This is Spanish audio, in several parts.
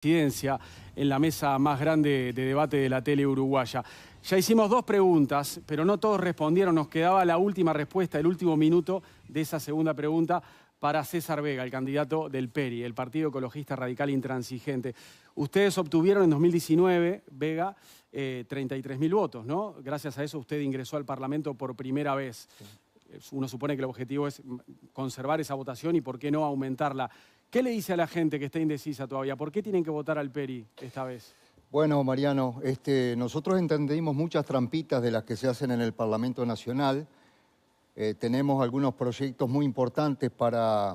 presidencia en la mesa más grande de debate de la tele uruguaya. Ya hicimos dos preguntas, pero no todos respondieron. Nos quedaba la última respuesta, el último minuto de esa segunda pregunta para César Vega, el candidato del PERI, el Partido Ecologista Radical Intransigente. Ustedes obtuvieron en 2019, Vega, 33.000 votos, ¿no? Gracias a eso usted ingresó al Parlamento por primera vez. Sí. Uno supone que el objetivo es conservar esa votación y por qué no aumentarla. ¿Qué le dice a la gente que está indecisa todavía? ¿Por qué tienen que votar al PERI esta vez? Bueno, Mariano, nosotros entendimos muchas trampitas de las que se hacen en el Parlamento Nacional. Tenemos algunos proyectos muy importantes para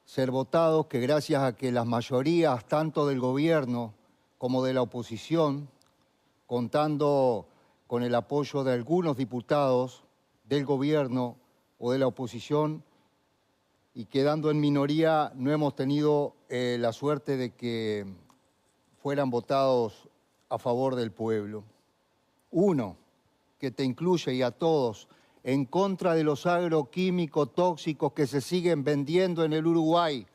ser votados, que gracias a que las mayorías, tanto del gobierno como de la oposición, contando con el apoyo de algunos diputados del gobierno o de la oposición, y quedando en minoría, no hemos tenido la suerte de que fueran votados a favor del pueblo. Uno, que te incluye y a todos, en contra de los agroquímicos tóxicos que se siguen vendiendo en el Uruguay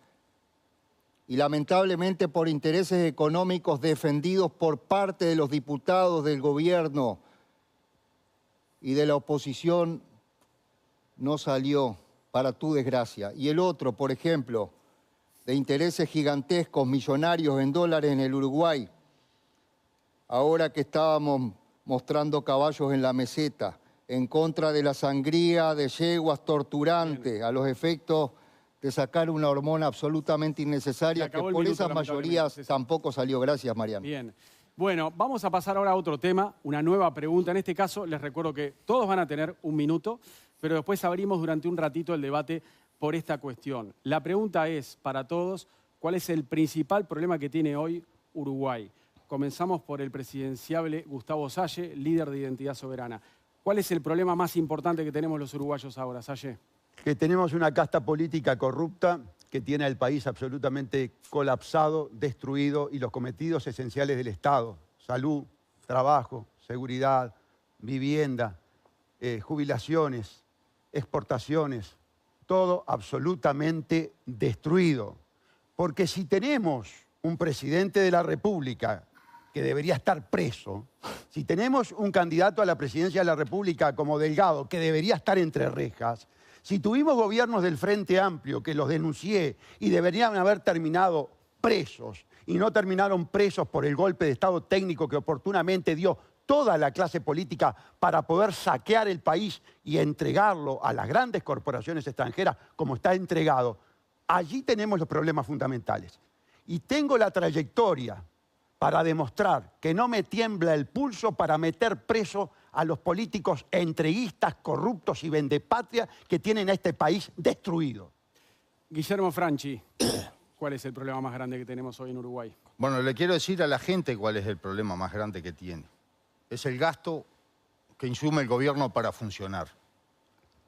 y lamentablemente por intereses económicos defendidos por parte de los diputados del gobierno y de la oposición, no salió, para tu desgracia. Y el otro, por ejemplo, de intereses gigantescos, millonarios en dólares en el Uruguay, ahora que estábamos mostrando caballos en la meseta, en contra de la sangría de yeguas torturantes, a los efectos de sacar una hormona absolutamente innecesaria, que por esas mayorías tampoco salió. Gracias, Mariano. Bien. Bueno, vamos a pasar ahora a otro tema, una nueva pregunta. En este caso, les recuerdo que todos van a tener un minuto, pero después abrimos durante un ratito el debate por esta cuestión. La pregunta es, para todos, ¿cuál es el principal problema que tiene hoy Uruguay? Comenzamos por el presidenciable Gustavo Salle, líder de Identidad Soberana. ¿Cuál es el problema más importante que tenemos los uruguayos ahora, Salle? Que tenemos una casta política corrupta que tiene al país absolutamente colapsado, destruido, y los cometidos esenciales del Estado: salud, trabajo, seguridad, vivienda, jubilaciones, exportaciones, todo absolutamente destruido. Porque si tenemos un presidente de la República que debería estar preso, si tenemos un candidato a la presidencia de la República como Delgado que debería estar entre rejas, si tuvimos gobiernos del Frente Amplio que los denuncié y deberían haber terminado presos y no terminaron presos por el golpe de Estado técnico que oportunamente dio toda la clase política para poder saquear el país y entregarlo a las grandes corporaciones extranjeras como está entregado, allí tenemos los problemas fundamentales. Y tengo la trayectoria para demostrar que no me tiembla el pulso para meter preso a los políticos entreguistas, corruptos y vendepatria que tienen a este país destruido. Guillermo Franchi, ¿cuál es el problema más grande que tenemos hoy en Uruguay? Bueno, le quiero decir a la gente cuál es el problema más grande que tiene. Es el gasto que insume el gobierno para funcionar.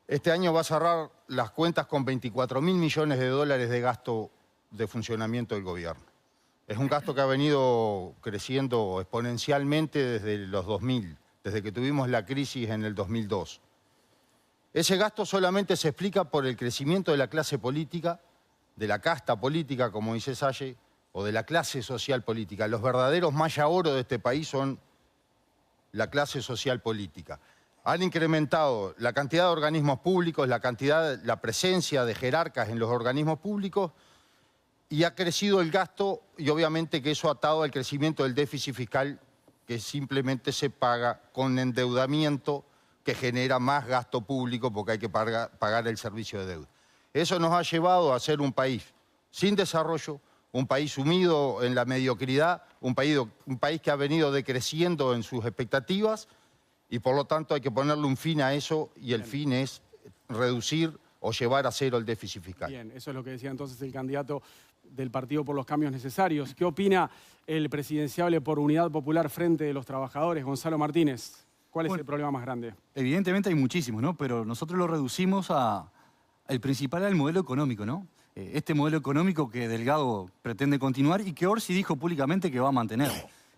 Este año va a cerrar las cuentas con 24.000 millones de dólares de gasto de funcionamiento del gobierno. Es un gasto que ha venido creciendo exponencialmente desde los 2000, desde que tuvimos la crisis en el 2002. Ese gasto solamente se explica por el crecimiento de la clase política, de la casta política, como dice Salle, o de la clase social política. Los verdaderos maya oro de este país son la clase social política. Han incrementado la cantidad de organismos públicos, la presencia de jerarcas en los organismos públicos, y ha crecido el gasto, y obviamente que eso ha atado al crecimiento del déficit fiscal, que simplemente se paga con endeudamiento que genera más gasto público porque hay que pagar el servicio de deuda. Eso nos ha llevado a ser un país sin desarrollo, un país sumido en la mediocridad, un país que ha venido decreciendo en sus expectativas, y por lo tanto hay que ponerle un fin a eso, y el fin es reducir o llevar a cero el déficit fiscal. Bien, eso es lo que decía entonces el candidato del Partido por los Cambios Necesarios. ¿Qué opina el presidenciable por Unidad Popular Frente de los Trabajadores, Gonzalo Martínez? ¿Cuál es el problema más grande? Evidentemente hay muchísimos, ¿no? Pero nosotros lo reducimos al principal, al modelo económico, ¿no? Este modelo económico que Delgado pretende continuar y que Orsi dijo públicamente que va a mantener.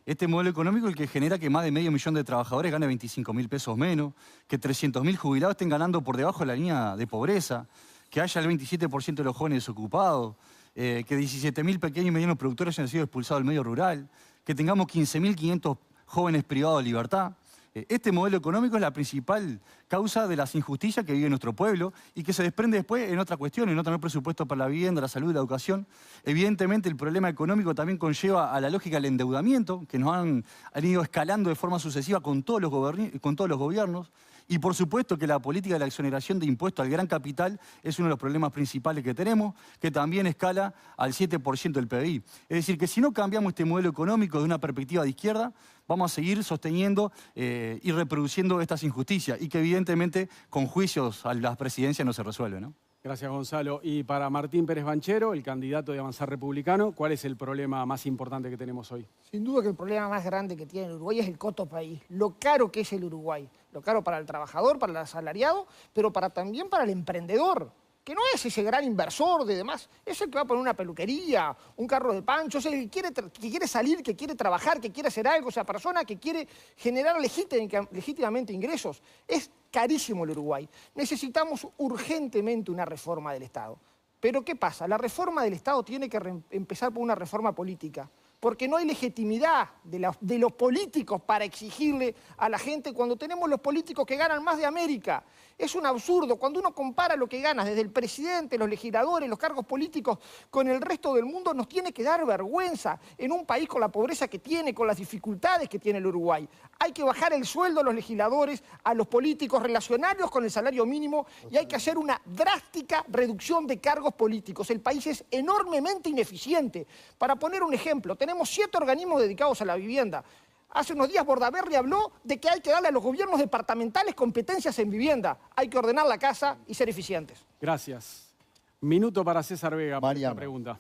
Este modelo económico el que genera que más de 500.000 de trabajadores gane 25.000 pesos menos, que 300.000 jubilados estén ganando por debajo de la línea de pobreza, que haya el 27% de los jóvenes desocupados, que 17.000 pequeños y medianos productores hayan sido expulsados del medio rural, que tengamos 15.500 jóvenes privados de libertad. Este modelo económico es la principal causa de las injusticias que vive nuestro pueblo y que se desprende después en otra cuestión, en no tener presupuesto para la vivienda, la salud y la educación. Evidentemente el problema económico también conlleva a la lógica del endeudamiento, que nos han ido escalando de forma sucesiva con todos los gobiernos. Y por supuesto que la política de la exoneración de impuestos al gran capital es uno de los problemas principales que tenemos, que también escala al 7% del PBI. Es decir, que si no cambiamos este modelo económico de una perspectiva de izquierda, vamos a seguir sosteniendo y reproduciendo estas injusticias y que evidentemente con juicios a las presidencias no se resuelven, ¿no? Gracias, Gonzalo. Y para Martín Pérez Banchero, el candidato de Avanzar Republicano, ¿cuál es el problema más importante que tenemos hoy? Sin duda que el problema más grande que tiene el Uruguay es el costo país, lo caro que es el Uruguay, lo caro para el trabajador, para el asalariado, pero también para el emprendedor, que no es ese gran inversor de demás, es el que va a poner una peluquería, un carro de pancho, es el que quiere salir, que quiere trabajar, que quiere hacer algo, esa persona que quiere generar legítimamente ingresos. Es carísimo el Uruguay. Necesitamos urgentemente una reforma del Estado. Pero ¿qué pasa? La reforma del Estado tiene que empezar por una reforma política, porque no hay legitimidad de los políticos para exigirle a la gente cuando tenemos los políticos que ganan más de América. Es un absurdo. Cuando uno compara lo que gana desde el presidente, los legisladores, los cargos políticos con el resto del mundo, nos tiene que dar vergüenza en un país con la pobreza que tiene, con las dificultades que tiene el Uruguay. Hay que bajar el sueldo a los legisladores, a los políticos, relacionarlos con el salario mínimo y hay que hacer una drástica reducción de cargos políticos. El país es enormemente ineficiente. Para poner un ejemplo, tenemos 7 organismos dedicados a la vivienda. Hace unos días Bordaberry habló de que hay que darle a los gobiernos departamentales competencias en vivienda. Hay que ordenar la casa y ser eficientes. Gracias. Minuto para César Vega para esta Mariano, pregunta.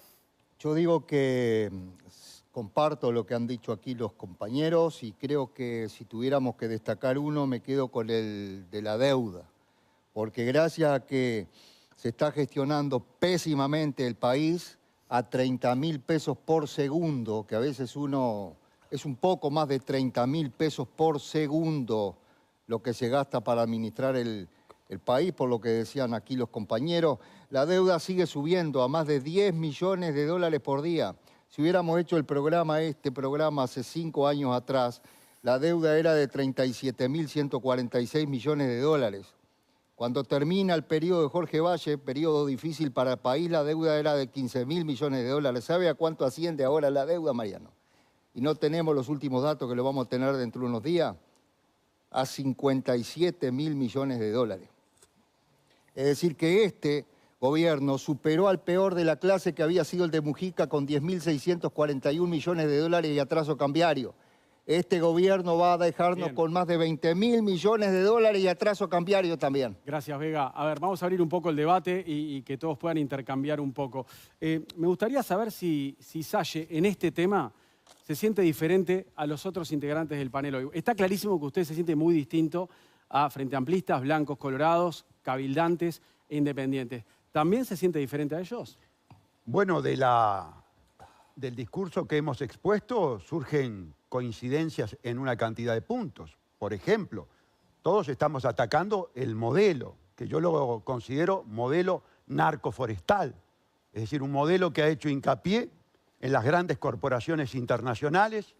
yo digo que comparto lo que han dicho aquí los compañeros y creo que si tuviéramos que destacar uno, me quedo con el de la deuda. Porque gracias a que se está gestionando pésimamente el país a 30.000 pesos por segundo, que a veces es un poco más de 30.000 pesos por segundo lo que se gasta para administrar el país, por lo que decían aquí los compañeros. La deuda sigue subiendo a más de 10 millones de dólares por día. Si hubiéramos hecho este programa hace 5 años atrás, la deuda era de 37.146 millones de dólares. Cuando termina el periodo de Jorge Valle, periodo difícil para el país, la deuda era de 15.000 millones de dólares. ¿Sabe a cuánto asciende ahora la deuda, Mariano? Y no tenemos los últimos datos que lo vamos a tener dentro de unos días, a 57.000 millones de dólares. Es decir, que este gobierno superó al peor de la clase que había sido el de Mujica con 10.641 millones de dólares y atraso cambiario. Este gobierno va a dejarnos con más de 20.000 millones de dólares y atraso cambiario también. Gracias, Vega. A ver, vamos a abrir un poco el debate y que todos puedan intercambiar un poco. Me gustaría saber si Salle, en este tema, se siente diferente a los otros integrantes del panel hoy. Está clarísimo que usted se siente muy distinto a Frente Amplistas, blancos, colorados, cabildantes e independientes. ¿También se siente diferente a ellos? Bueno, del discurso que hemos expuesto surgen coincidencias en una cantidad de puntos. Por ejemplo, todos estamos atacando el modelo, que yo lo considero modelo narcoforestal. Es decir, un modelo que ha hecho hincapié en las grandes corporaciones internacionales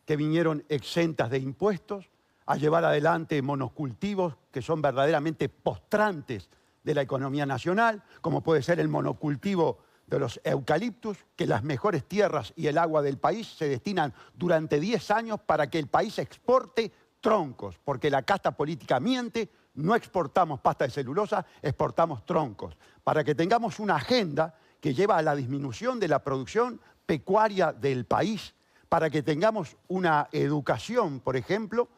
que vinieron exentas de impuestos a llevar adelante monocultivos que son verdaderamente postrantes de la economía nacional, como puede ser el monocultivo de los eucaliptus, que las mejores tierras y el agua del país se destinan durante 10 años para que el país exporte troncos, porque la casta política miente, no exportamos pasta de celulosa, exportamos troncos, para que tengamos una agenda que lleva a la disminución de la producción pecuaria del país, para que tengamos una educación, por ejemplo,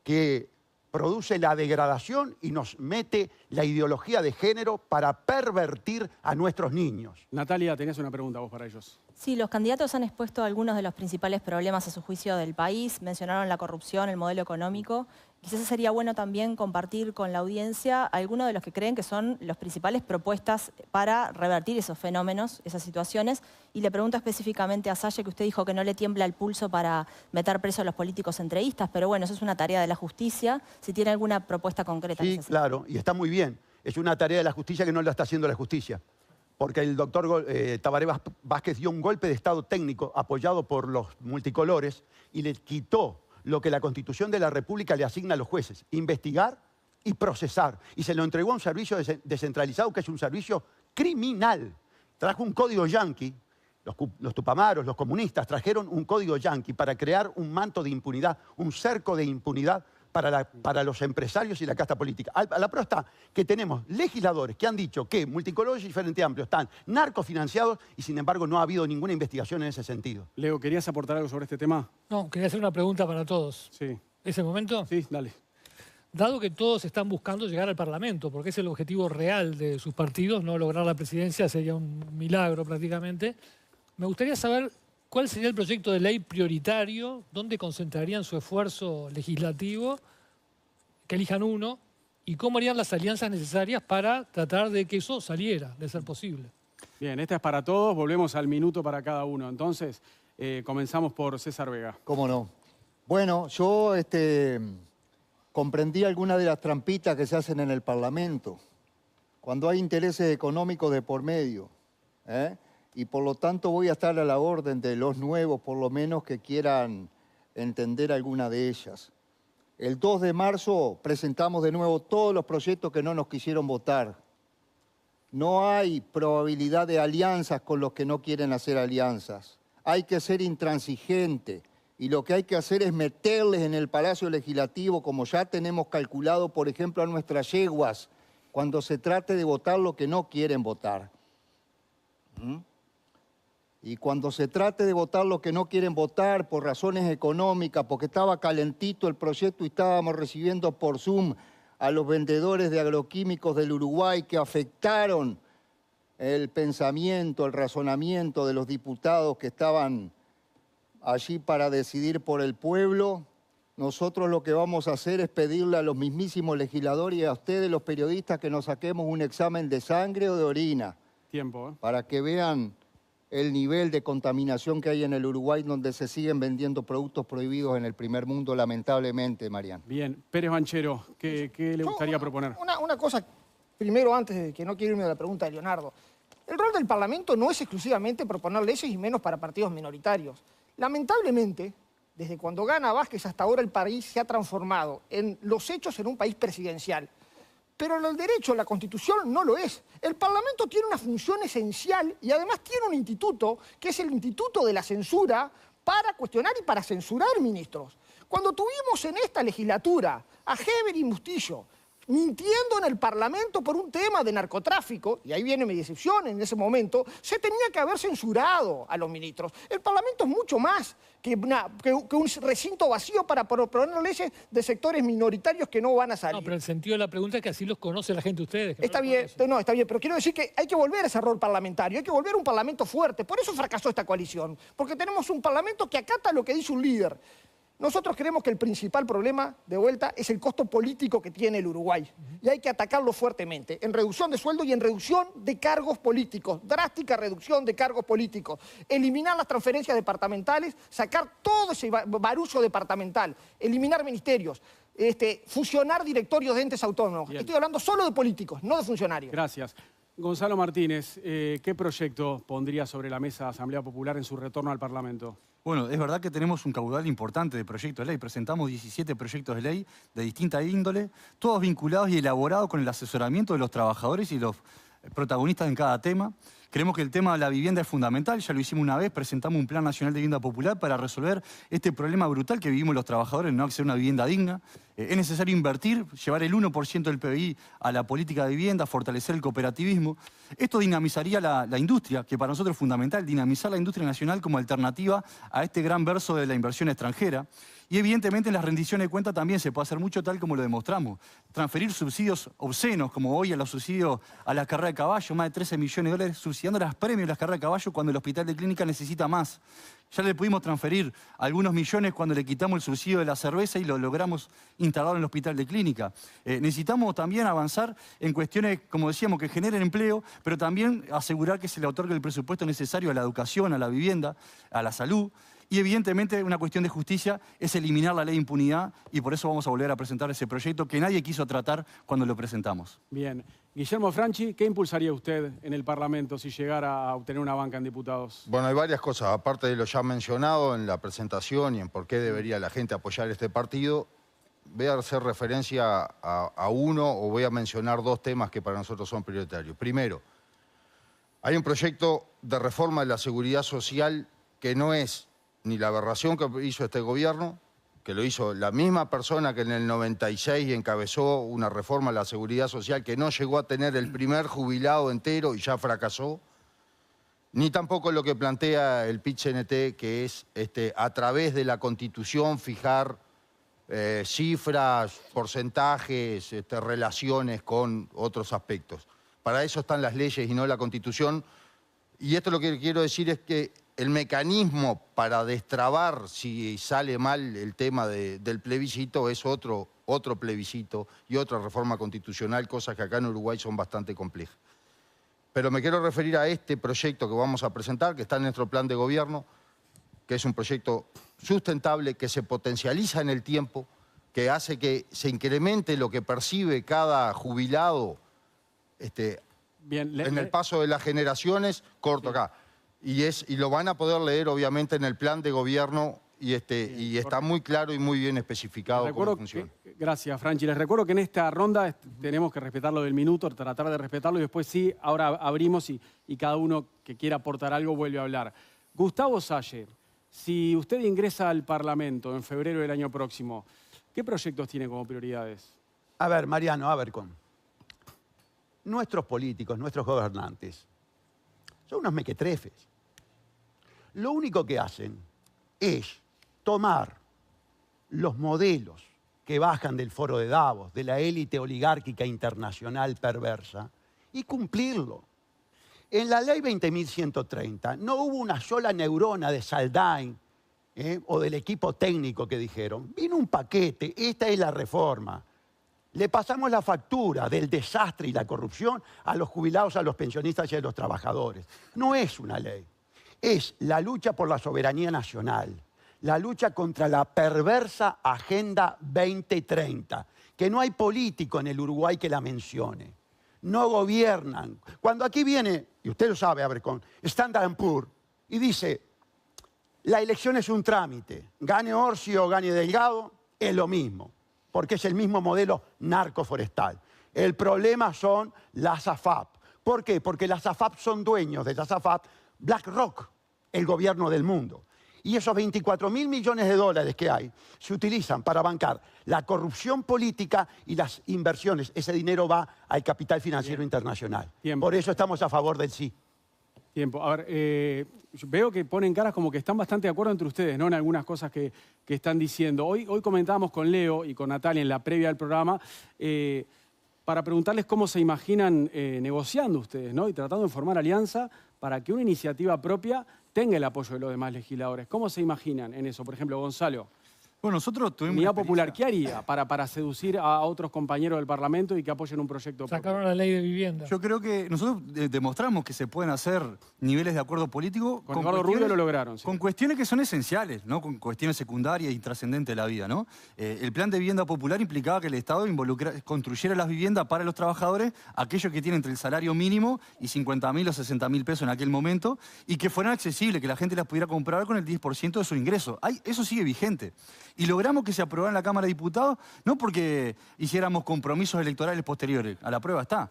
que produce la degradación y nos mete la ideología de género para pervertir a nuestros niños. Natalia, tenías una pregunta vos para ellos. Sí, los candidatos han expuesto algunos de los principales problemas a su juicio del país, mencionaron la corrupción, el modelo económico. Quizás sería bueno también compartir con la audiencia algunos de los que creen que son las principales propuestas para revertir esos fenómenos, esas situaciones. Y le pregunto específicamente a Salle, que usted dijo que no le tiembla el pulso para meter preso a los políticos entreguistas, pero bueno, eso es una tarea de la justicia. Si tiene alguna propuesta concreta. Sí, claro, y está muy bien. Es una tarea de la justicia que no la está haciendo la justicia. porque el doctor Tabaré Vázquez dio un golpe de Estado técnico apoyado por los multicolores y le quitó lo que la Constitución de la República le asigna a los jueces, investigar y procesar. Y se lo entregó a un servicio descentralizado que es un servicio criminal. Trajo un código yanqui, los tupamaros, los comunistas, trajeron un código yanqui para crear un manto de impunidad, un cerco de impunidad para los empresarios y la casta política. A la prueba está que tenemos legisladores que han dicho que multicolores y Frente Amplio están narcofinanciados y sin embargo no ha habido ninguna investigación en ese sentido. Leo, ¿querías aportar algo sobre este tema? No, quería hacer una pregunta para todos. Sí. ¿Es el momento? Sí, dale. Dado que todos están buscando llegar al Parlamento, porque es el objetivo real de sus partidos, no lograr la presidencia sería un milagro prácticamente, me gustaría saber cuál sería el proyecto de ley prioritario, dónde concentrarían su esfuerzo legislativo, que elijan uno, y cómo harían las alianzas necesarias para tratar de que eso saliera, de ser posible. Bien, esta es para todos, volvemos al minuto para cada uno. Entonces, comenzamos por César Vega. ¿Cómo no? Bueno, yo comprendí algunas de las trampitas que se hacen en el Parlamento, cuando hay intereses económicos de por medio, y por lo tanto voy a estar a la orden de los nuevos, por lo menos, que quieran entender alguna de ellas. El 2 de marzo presentamos de nuevo todos los proyectos que no nos quisieron votar. No hay probabilidad de alianzas con los que no quieren hacer alianzas. Hay que ser intransigente y lo que hay que hacer es meterles en el Palacio Legislativo, como ya tenemos calculado, por ejemplo, a nuestras yeguas, cuando se trate de votar lo que no quieren votar. Y cuando se trate de votar lo que no quieren votar por razones económicas, porque estaba calentito el proyecto y estábamos recibiendo por Zoom a los vendedores de agroquímicos del Uruguay que afectaron el pensamiento, el razonamiento de los diputados que estaban allí para decidir por el pueblo, nosotros lo que vamos a hacer es pedirle a los mismísimos legisladores y a ustedes, los periodistas, que nos saquemos un examen de sangre o de orina. Tiempo, Para que vean el nivel de contaminación que hay en el Uruguay, donde se siguen vendiendo productos prohibidos en el primer mundo, lamentablemente, Mariano. Bien. Pérez Banchero, ¿qué le gustaría proponer? Una cosa, primero, antes de que no quiero irme a la pregunta de Leonardo. El rol del Parlamento no es exclusivamente proponer leyes y menos para partidos minoritarios. Lamentablemente, desde cuando gana Vázquez hasta ahora el país se ha transformado en los hechos en un país presidencial. Pero el derecho, la Constitución, no lo es. El Parlamento tiene una función esencial y además tiene un instituto, que es el Instituto de la Censura, para cuestionar y para censurar ministros. Cuando tuvimos en esta legislatura a Heber y Mustillo mintiendo en el Parlamento por un tema de narcotráfico, y ahí viene mi decepción en ese momento, se tenía que haber censurado a los ministros. El Parlamento es mucho más que un recinto vacío para proponer leyes de sectores minoritarios que no van a salir. No, pero el sentido de la pregunta es que así los conoce la gente de ustedes. Está bien, no, está bien, pero quiero decir que hay que volver a ese rol parlamentario, hay que volver a un Parlamento fuerte. Por eso fracasó esta coalición, porque tenemos un Parlamento que acata lo que dice un líder. Nosotros creemos que el principal problema, de vuelta, es el costo político que tiene el Uruguay. Y hay que atacarlo fuertemente, en reducción de sueldo y en reducción de cargos políticos. Drástica reducción de cargos políticos. Eliminar las transferencias departamentales, sacar todo ese barullo departamental, eliminar ministerios, fusionar directorios de entes autónomos. Bien. Estoy hablando solo de políticos, no de funcionarios. Gracias. Gonzalo Martínez, ¿qué proyecto pondría sobre la mesa Asamblea Popular en su retorno al Parlamento? Bueno, es verdad que tenemos un caudal importante de proyectos de ley. Presentamos 17 proyectos de ley de distinta índole, todos vinculados y elaborados con el asesoramiento de los trabajadores y los protagonistas en cada tema. Creemos que el tema de la vivienda es fundamental, ya lo hicimos una vez, presentamos un Plan Nacional de Vivienda Popular para resolver este problema brutal que vivimos los trabajadores, no acceder a una vivienda digna. Es necesario invertir, llevar el 1% del PBI a la política de vivienda, fortalecer el cooperativismo. Esto dinamizaría la industria, que para nosotros es fundamental, dinamizar la industria nacional como alternativa a este gran verso de la inversión extranjera. Y evidentemente en las rendiciones de cuentas también se puede hacer mucho tal como lo demostramos. Transferir subsidios obscenos, como hoy a los subsidios a la carrera de caballo, más de 13 millones de dólares, subsidiando las premios de las carreras de caballo cuando el hospital de clínica necesita más. Ya le pudimos transferir algunos millones cuando le quitamos el subsidio de la cerveza y lo logramos instalar en el hospital de clínica. Necesitamos también avanzar en cuestiones, como decíamos, que generen empleo, pero también asegurar que se le otorgue el presupuesto necesario a la educación, a la vivienda, a la salud. Y evidentemente una cuestión de justicia es eliminar la ley de impunidad y por eso vamos a volver a presentar ese proyecto que nadie quiso tratar cuando lo presentamos. Bien. Guillermo Franchi, ¿qué impulsaría usted en el Parlamento si llegara a obtener una banca en diputados? Bueno, hay varias cosas, aparte de lo ya mencionado en la presentación y en por qué debería la gente apoyar este partido. Voy a hacer referencia a uno o voy a mencionar dos temas que para nosotros son prioritarios. Primero, hay un proyecto de reforma de la seguridad social que no es ni la aberración que hizo este gobierno, que lo hizo la misma persona que en el 96 encabezó una reforma de la seguridad social que no llegó a tener el primer jubilado entero y ya fracasó, ni tampoco lo que plantea el PIT-CNT, que es a través de la Constitución fijar cifras, porcentajes, relaciones con otros aspectos. Para eso están las leyes y no la Constitución. Y esto lo que quiero decir es que el mecanismo para destrabar si sale mal el tema del plebiscito es otro plebiscito y otra reforma constitucional, cosas que acá en Uruguay son bastante complejas. Pero me quiero referir a este proyecto que vamos a presentar, que está en nuestro plan de gobierno, que es un proyecto sustentable, que se potencializa en el tiempo, que hace que se incremente lo que percibe cada jubilado Bien, en el paso de las generaciones, corto acá. Y lo van a poder leer, obviamente, en el plan de gobierno y está muy claro y muy bien especificado cómo funciona. Gracias, Franchi. Les recuerdo que en esta ronda tenemos que respetar lo del minuto, tratar de respetarlo y después sí, ahora abrimos y cada uno que quiera aportar algo vuelve a hablar. Gustavo Salle, si usted ingresa al Parlamento en febrero del año próximo, ¿qué proyectos tiene como prioridades? A ver, Mariano, nuestros políticos, nuestros gobernantes, son unos mequetrefes. Lo único que hacen es tomar los modelos que bajan del foro de Davos, de la élite oligárquica internacional perversa, y cumplirlo. En la ley 20.130 no hubo una sola neurona de Saldain o del equipo técnico que dijeron, vino un paquete, esta es la reforma. Le pasamos la factura del desastre y la corrupción a los jubilados, a los pensionistas y a los trabajadores. No es una ley, es la lucha por la soberanía nacional, la lucha contra la perversa Agenda 2030, que no hay político en el Uruguay que la mencione. No gobiernan. Cuando aquí viene, y usted lo sabe, con Standard & Poor's, y dice, la elección es un trámite, gane Orsi o gane Delgado, es lo mismo, porque es el mismo modelo narcoforestal. El problema son las AFAP. ¿Por qué? Porque las AFAP son dueños de las AFAP BlackRock, el gobierno del mundo. Y esos 24.000 millones de dólares que hay se utilizan para bancar la corrupción política y las inversiones. Ese dinero va al capital financiero internacional. Por eso estamos a favor del sí. Tiempo. A ver, veo que ponen caras como que están bastante de acuerdo entre ustedes, ¿no? En algunas cosas que están diciendo. Hoy comentábamos con Leo y con Natalia en la previa del programa para preguntarles cómo se imaginan negociando ustedes, ¿no? Y tratando de formar alianza para que una iniciativa propia tenga el apoyo de los demás legisladores. ¿Cómo se imaginan en eso? Por ejemplo, Gonzalo. Bueno, nosotros tuvimos Unidad Popular, ¿qué haría para seducir a otros compañeros del Parlamento y que apoyen un proyecto propio? Sacaron la ley de vivienda. Yo creo que nosotros demostramos que se pueden hacer niveles de acuerdo político con Eduardo Rubio lo lograron. Sí. Con cuestiones que son esenciales, ¿no? Con cuestiones secundarias y trascendentes de la vida, ¿no? El plan de vivienda popular implicaba que el Estado construyera las viviendas para los trabajadores, aquellos que tienen entre el salario mínimo y 50.000 o 60.000 pesos en aquel momento, y que fueran accesibles, que la gente las pudiera comprar con el 10% de su ingreso. Eso sigue vigente. Y logramos que se aprobara en la Cámara de Diputados, no porque hiciéramos compromisos electorales posteriores, a la prueba está.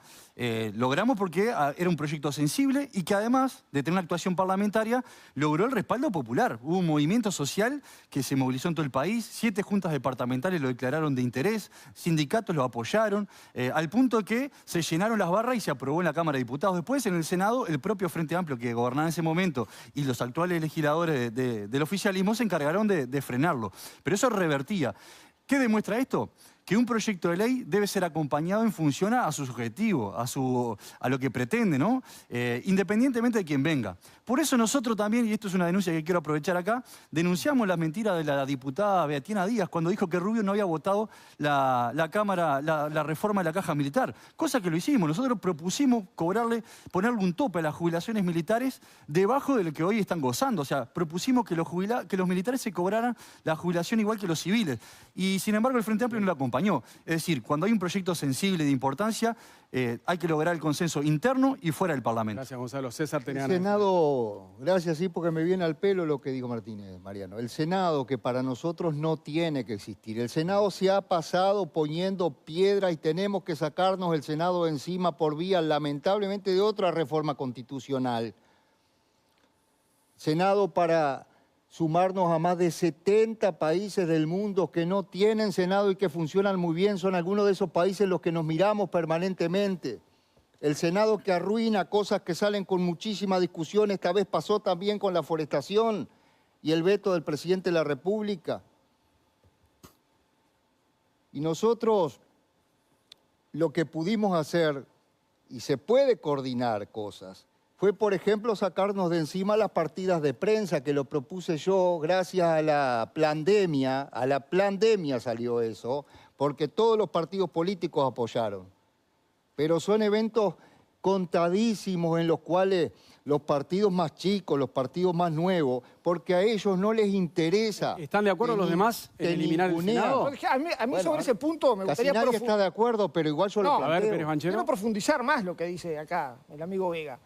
Logramos porque era un proyecto sensible y que además de tener una actuación parlamentaria, logró el respaldo popular. Hubo un movimiento social que se movilizó en todo el país, 7 juntas departamentales lo declararon de interés, sindicatos lo apoyaron, al punto que se llenaron las barras y se aprobó en la Cámara de Diputados. Después, en el Senado, el propio Frente Amplio que gobernaba en ese momento y los actuales legisladores del oficialismo se encargaron de frenarlo. Pero eso revertía. ¿Qué demuestra esto? que un proyecto de ley debe ser acompañado en función a sus objetivos, a lo que pretende, ¿no? Independientemente de quién venga. Por eso nosotros también, y esto es una denuncia que quiero aprovechar acá, denunciamos la mentira de la diputada Beatriana Díaz cuando dijo que Rubio no había votado la reforma de la caja militar. Cosa que lo hicimos. Nosotros propusimos ponerle un tope a las jubilaciones militares debajo de lo que hoy están gozando. O sea, propusimos que los militares se cobraran la jubilación igual que los civiles. Y sin embargo el Frente Amplio no lo acompañó. Es decir, cuando hay un proyecto sensible de importancia, hay que lograr el consenso interno y fuera del Parlamento. Gracias, Gonzalo. César tenía... El Senado, gracias, sí, porque me viene al pelo lo que digo Martínez, Mariano. El Senado, que para nosotros no tiene que existir. El Senado se ha pasado poniendo piedra y tenemos que sacarnos el Senado de encima por vía, lamentablemente, de otra reforma constitucional. Senado para sumarnos a más de 70 países del mundo que no tienen Senado y que funcionan muy bien. Son algunos de esos países los que nos miramos permanentemente. El Senado que arruina cosas que salen con muchísima discusión. Esta vez pasó también con la forestación y el veto del presidente de la República. Y nosotros lo que pudimos hacer, y se puede coordinar cosas, fue, por ejemplo, sacarnos de encima las partidas de prensa, que lo propuse yo gracias a la plandemia. A la plandemia salió eso, porque todos los partidos políticos apoyaron. Pero son eventos contadísimos en los cuales los partidos más chicos, los partidos más nuevos, porque a ellos no les interesa. ¿Están de acuerdo los demás en eliminar el Senado? A mí sobre ese punto me gustaría... Casi nadie está de acuerdo, pero igual yo lo planteo. A ver, Pérez Banchero. Quiero profundizar más lo que dice acá el amigo Vega.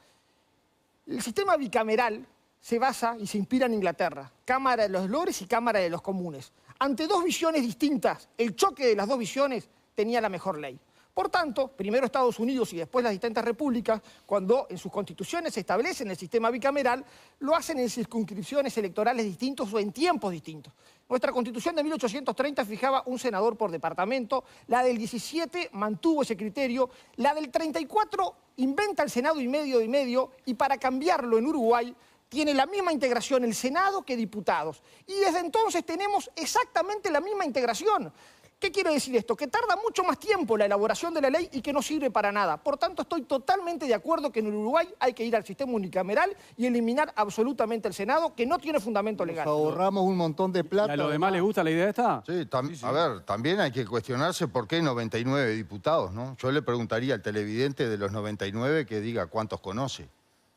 El sistema bicameral se basa y se inspira en Inglaterra. Cámara de los Lores y Cámara de los Comunes. Ante dos visiones distintas, el choque de las dos visiones tenía la mejor ley. Por tanto, primero Estados Unidos y después las distintas repúblicas, cuando en sus constituciones se establecen el sistema bicameral, lo hacen en circunscripciones electorales distintos o en tiempos distintos. Nuestra Constitución de 1830 fijaba un senador por departamento, la del 17 mantuvo ese criterio, la del 34 inventa el Senado y medio, y para cambiarlo en Uruguay tiene la misma integración el Senado que diputados. Y desde entonces tenemos exactamente la misma integración. ¿Qué quiere decir esto? Que tarda mucho más tiempo la elaboración de la ley y que no sirve para nada. Por tanto, estoy totalmente de acuerdo que en Uruguay hay que ir al sistema unicameral y eliminar absolutamente el Senado, que no tiene fundamento legal. Nos ahorramos un montón de plata. ¿Y a los demás les gusta la idea esta? Sí, a ver, también hay que cuestionarse por qué 99 diputados, ¿no? Yo le preguntaría al televidente de los 99 que diga cuántos conoce.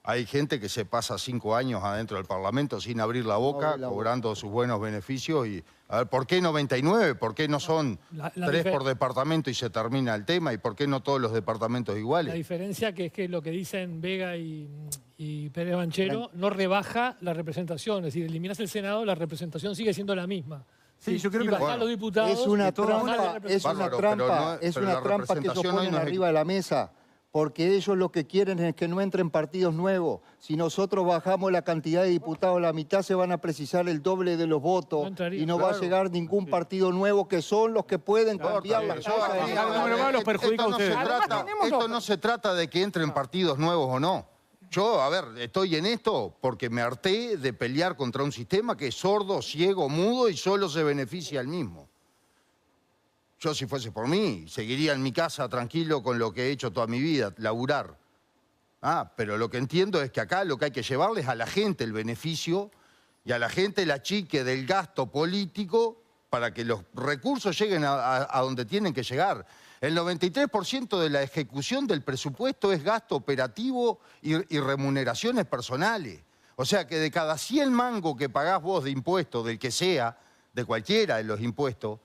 Hay gente que se pasa 5 años adentro del Parlamento sin abrir la boca, cobrando sus buenos beneficios. Y a ver, ¿por qué 99? ¿Por qué no son 3 por departamento y se termina el tema? ¿Y por qué no todos los departamentos iguales? La diferencia que es que lo que dicen Vega y Pérez Banchero no rebaja la representación. Es decir, eliminas el Senado, la representación sigue siendo la misma. Sí, yo creo que bajar los diputados... Es una trampa, que ellos ponen arriba de la mesa. Porque ellos lo que quieren es que no entren partidos nuevos. Si nosotros bajamos la cantidad de diputados a la mitad, se van a precisar el doble de los votos y no va a llegar ningún partido nuevo, que son los que pueden cambiar las cosas. Esto no se trata de que entren partidos nuevos o no. Yo, a ver, estoy en esto porque me harté de pelear contra un sistema que es sordo, ciego, mudo y solo se beneficia al mismo. Yo, si fuese por mí, seguiría en mi casa tranquilo con lo que he hecho toda mi vida, laburar. Pero lo que entiendo es que acá lo que hay que llevarles a la gente el beneficio y a la gente la chique del gasto político para que los recursos lleguen a donde tienen que llegar. El 93% de la ejecución del presupuesto es gasto operativo y remuneraciones personales. O sea que de cada 100 mangos que pagás vos de impuestos, del que sea, de cualquiera de los impuestos,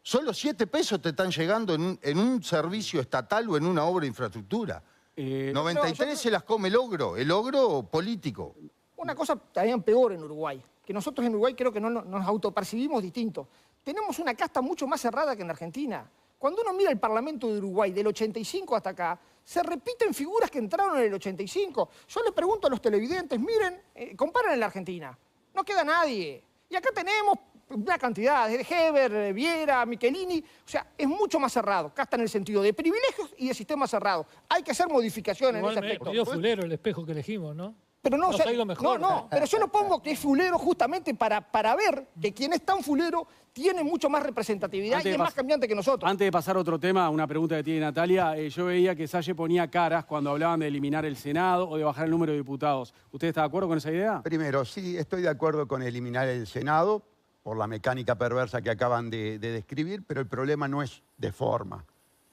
solo 7 pesos te están llegando en un servicio estatal o en una obra de infraestructura. 93 se las come el ogro político. Una cosa también peor en Uruguay, que nosotros en Uruguay creo que no nos autopercibimos distintos. Tenemos una casta mucho más cerrada que en Argentina. Cuando uno mira el Parlamento de Uruguay del 85 hasta acá, se repiten figuras que entraron en el 85. Yo le pregunto a los televidentes, miren, comparen en la Argentina. No queda nadie. Y acá tenemos una cantidad, de Heber, Viera, Michelini, o sea, es mucho más cerrado, casta en el sentido de privilegios y de sistema cerrado. Hay que hacer modificaciones en ese aspecto. Medio fulero el espejo que elegimos, ¿no? Pero no, Nos ha ido mejor. no, pero yo lo pongo que es fulero justamente para ver que quien es tan fulero tiene mucho más representatividad y es más cambiante que nosotros. Antes de pasar a otro tema, una pregunta que tiene Natalia. Yo veía que Salle ponía caras cuando hablaban de eliminar el Senado o de bajar el número de diputados. ¿Usted está de acuerdo con esa idea? Primero, sí, estoy de acuerdo con eliminar el Senado por la mecánica perversa que acaban de describir, pero el problema no es de forma,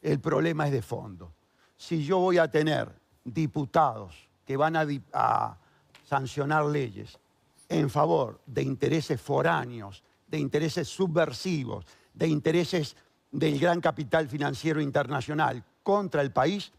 el problema es de fondo. Si yo voy a tener diputados que van a sancionar leyes en favor de intereses foráneos, de intereses subversivos, de intereses del gran capital financiero internacional contra el país,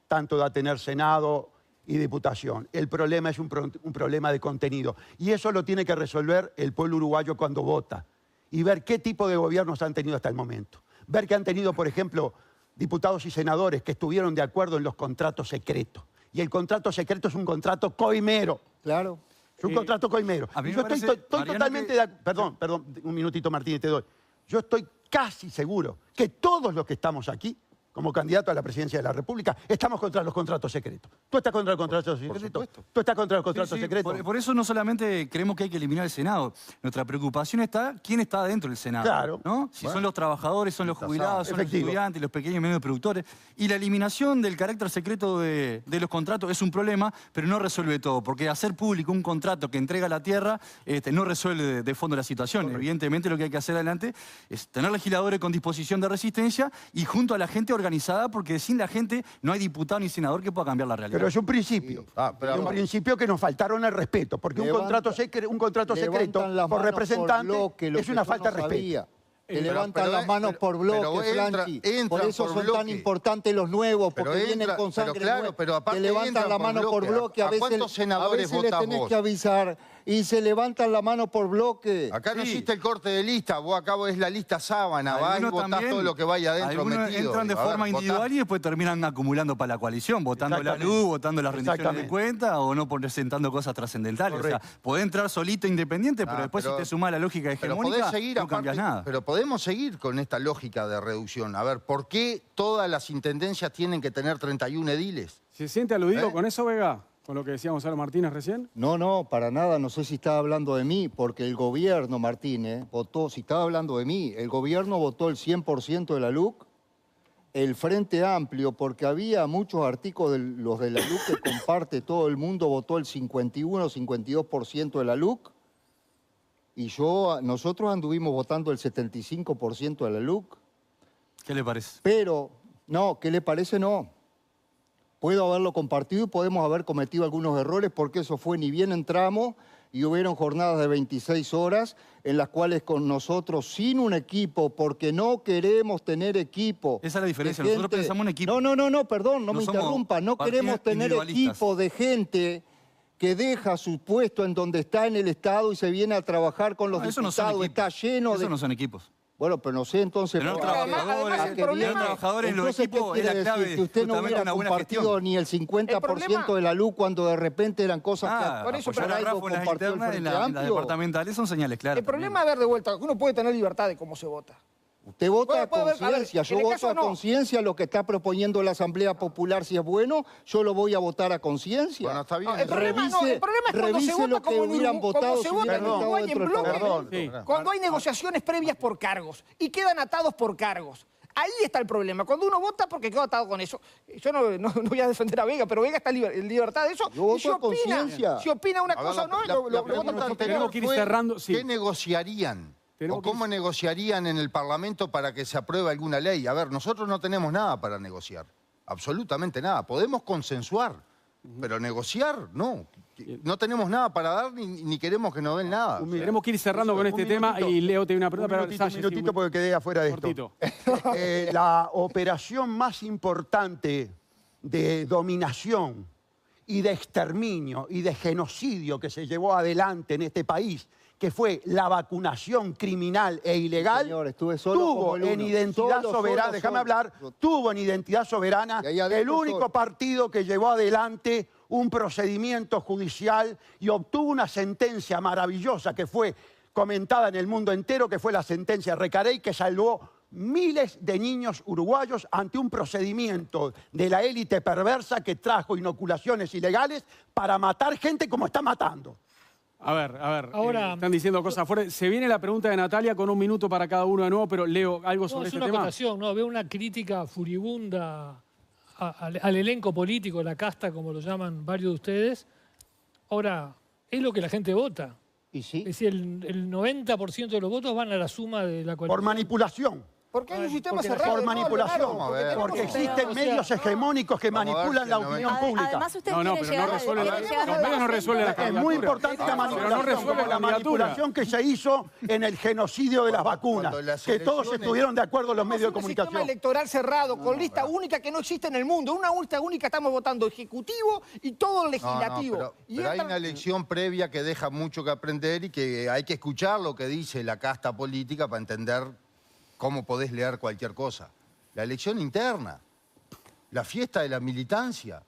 tanto da tener Senado y Diputación. El problema es un problema de contenido. Y eso lo tiene que resolver el pueblo uruguayo cuando vota. Y ver qué tipo de gobiernos han tenido hasta el momento. Ver que han tenido, por ejemplo, diputados y senadores que estuvieron de acuerdo en los contratos secretos. Y el contrato secreto es un contrato coimero. Claro. Es un contrato coimero. A mí Y me yo parece, estoy Mariano, totalmente de acuerdo. Perdón, un minutito, Martínez, te doy. Yo estoy casi seguro que todos los que estamos aquí, como candidato a la presidencia de la República, estamos contra los contratos secretos. ¿Tú estás contra los contratos secretos? ¿Tú estás contra los contratos secretos? Por eso no solamente creemos que hay que eliminar el Senado. Nuestra preocupación está quién está dentro del Senado. Claro. ¿no? Si son los trabajadores, son los jubilados, son los Efectivo. estudiantes, los pequeños y medios productores. Y la eliminación del carácter secreto de los contratos es un problema, pero no resuelve todo. Porque hacer público un contrato que entrega la tierra no resuelve de fondo la situación. Correcto. Evidentemente lo que hay que hacer adelante es tener legisladores con disposición de resistencia y junto a la gente organizada, porque sin la gente no hay diputado ni senador que pueda cambiar la realidad. Pero es un principio. Es un principio que nos faltaron el respeto, porque un contrato secreto por representante es una falta de respeto. Que levantan las manos por bloque, Franchi. Por eso son tan importantes los nuevos, porque vienen con sangre nueva. Que levantan la mano por bloque. A veces les tenés que avisar. Y se levantan la mano por bloque. Acá no existe el corte de lista. Vos acá es la lista sábana. Vas y votás todo lo que vaya adentro algunos metido. Entran de forma individual y después terminan acumulando para la coalición, votando la luz, votando las rendiciones de cuenta o no presentando cosas trascendentales. O sea, podés entrar solito independiente, pero después si te sumás a la lógica hegemónica, no cambias nada. Pero podemos seguir con esta lógica de reducción. A ver, ¿por qué todas las intendencias tienen que tener 31 ediles? ¿Se siente aludido con eso, Vega? ¿Con lo que decía Gonzalo Martínez recién? No, para nada. No sé si estaba hablando de mí, porque el gobierno, Martínez, votó, si estaba hablando de mí, el gobierno votó el 100% de la LUC, el Frente Amplio, porque había muchos artículos de los de la LUC que comparte todo el mundo, votó el 51, 52% de la LUC, y nosotros anduvimos votando el 75% de la LUC. ¿Qué le parece? Pero, no, ¿qué le parece? No. Puedo haberlo compartido y podemos haber cometido algunos errores porque eso fue ni bien entramos y hubieron jornadas de 26 horas en las cuales con nosotros, sin un equipo, porque no queremos tener equipo. Esa es la diferencia, nosotros pensamos un equipo. No, perdón, no me interrumpa. No queremos tener equipo de gente que deja su puesto en donde está en el Estado y se viene a trabajar con los diputados. Está lleno de... Eso no son equipos. Bueno, pero no sé entonces... Tener trabajadores en los equipos es la clave que usted no hubiera compartido ni el 50% de la luz cuando de repente eran cosas que... Por eso, pero algo compartió el Frente Amplio. Las departamentales son señales claras. El problema es ver de vuelta, uno puede tener libertad de cómo se vota. Usted vota a conciencia, yo voto a conciencia lo que está proponiendo la Asamblea Popular, si es bueno, yo lo voy a votar a conciencia. Bueno, está bien. El problema es cuando se vota como en Uruguay en bloque, cuando hay negociaciones previas por cargos y quedan atados por cargos. Ahí está el problema. Cuando uno vota porque quedó atado con eso. Yo no voy a defender a Vega, pero Vega está en libertad de eso. Yo voto a conciencia. Si opina una cosa o no, lo vota. Tenemos que ir cerrando. ¿Qué negociarían? ¿O cómo negociarían en el Parlamento para que se apruebe alguna ley? A ver, nosotros no tenemos nada para negociar. Absolutamente nada. Podemos consensuar, pero negociar, no. No tenemos nada para dar ni queremos que nos den nada. Tenemos que ir cerrando con este tema y Leo tiene una pregunta. Un minutito porque quedé afuera de esto. La operación más importante de dominación y de exterminio y de genocidio que se llevó adelante en este país, que fue la vacunación criminal e ilegal, señor, tuvo en identidad soberana, déjame hablar, tuvo en identidad soberana el único partido que llevó adelante un procedimiento judicial y obtuvo una sentencia maravillosa que fue comentada en el mundo entero, que fue la sentencia Recarey, que salvó miles de niños uruguayos ante un procedimiento de la élite perversa que trajo inoculaciones ilegales para matar gente como está matando. A ver, Ahora, están diciendo cosas fuertes. Se viene la pregunta de Natalia con 1 minuto para cada uno de nuevo, pero Leo, ¿algo sobre es este una tema? acotación, ¿no? Veo una crítica furibunda al elenco político, la casta, como lo llaman varios de ustedes. Ahora, es lo que la gente vota. ¿Y sí? Es decir, el 90% de los votos van a la suma de la coalición. Por manipulación. Porque hay un sistema Porque cerrado. Por manipulación. Vamos a ver. Porque tenemos- existen o sea, medios hegemónicos que vamos a ver manipulan si la el opinión pública. Además, ustedes No, quieren pero llegar no resuelven quieren la- llegar los a la medios no resuelven la Es candidatura. muy importante la Pero no manipulación, resuelve como la la candidatura. manipulación que se hizo en el genocidio de las vacunas, Cuando las que todos elecciones- estuvieron de acuerdo los medios de Un sistema comunicación. electoral cerrado, con lista única que no existe en el mundo. Una lista única estamos votando ejecutivo y todo legislativo. Pero hay una elección previa que deja mucho que aprender y que hay que escuchar lo que dice la casta política para entender cómo podés leer cualquier cosa. La elección interna, la fiesta de la militancia,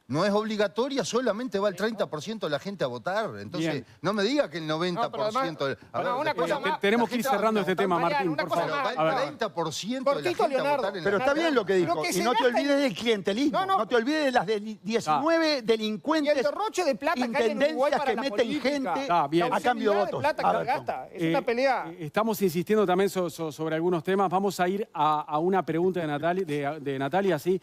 no es obligatoria, solamente va el 30% de la gente a votar. Entonces, Bien. no me diga que el 90%... una cosa más. Tenemos que ir cerrando este tema, Mariano, Martín, una por cosa favor. más. Va A el ver. 30% de la Cortito, gente a Leonardo. votar en Pero la está bien lo que dijo. Lo que Y se no te gasta olvides en- del clientelismo. No. No te olvides de las 19 Y delincuentes el derroche de plata que hay en Uruguay intendencias para que la meten política. gente Ah, bien. La a cambio de obscenidad votos. plata que Aberton. gasta. Es una pelea. Estamos insistiendo también sobre algunos temas. Vamos a ir a una pregunta de Natalia, sí,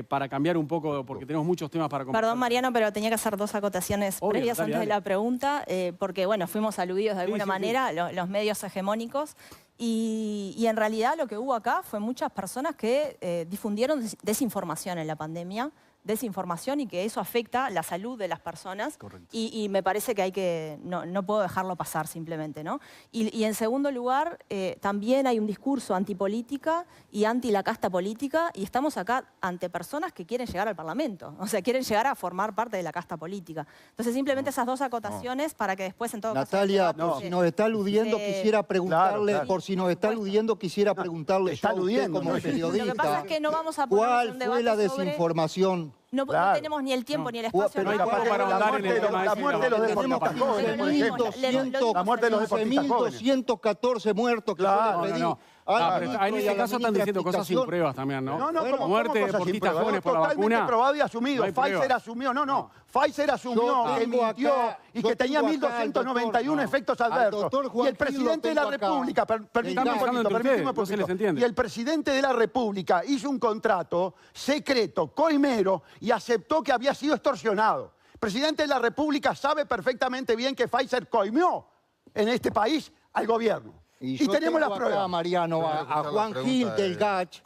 para cambiar un poco, porque tenemos muchos temas para conversar. Perdón, Mariano, pero tenía que hacer 2 acotaciones Obvio, previas dale, antes de dale. la pregunta, porque, bueno, fuimos aludidos de alguna sí, manera, los medios hegemónicos, y en realidad lo que hubo acá fue muchas personas que difundieron desinformación en la pandemia, desinformación, y que eso afecta la salud de las personas. Correcto. Y me parece que hay que, no puedo dejarlo pasar simplemente, ¿no? Y en segundo lugar, también hay un discurso antipolítica y anti la casta política, y estamos acá ante personas que quieren llegar al Parlamento, o sea, quieren llegar a formar parte de la casta política. Entonces, simplemente esas 2 acotaciones para que después, en todo Natalia, caso... por si nos está aludiendo, quisiera preguntarle, claro. por si nos está aludiendo, quisiera preguntarle está yo a usted aludiendo, como ¿no? Lo que periodista, pasa es que no vamos a ponernos ¿cuál un fue debate la sobre... desinformación? No Claro. tenemos ni el tiempo ni el espacio. Pero No, y aparte para la ahondar en el muerte, tema la ese, muerte de los no. deportistas Tenemos jóvenes, por ejemplo. La muerte de los deportistas jóvenes. 15.214 muertos que Claro. yo le pedí No. al Pero ministro en y este a la caso están ministra diciendo cosas sin explicación. pruebas también, ¿no? No, Bueno, ¿cómo muerte de cosas sin deportistas pruebas? jóvenes por la Totalmente vacuna. probado y asumido. No hay Pfizer pruebas. asumió, Pfizer asumió Yo que tengo mintió acá- y yo que tenía tengo acá al 1.291 doctor- efectos al adversos. doctor Juan Y el Gil presidente lo de la tengo acá. República, permítame Están un hablando poquito, entre permítame un ustedes, no se poquito. les entiende. Y el presidente de la República hizo un contrato secreto, coimero, y aceptó que había sido extorsionado. El presidente de la República sabe perfectamente bien que Pfizer coimió en este país al gobierno. Y yo tenemos tengo las acá, pruebas. Mariano, Pero a escuchar la Juan pregunta Gil de- del Gach,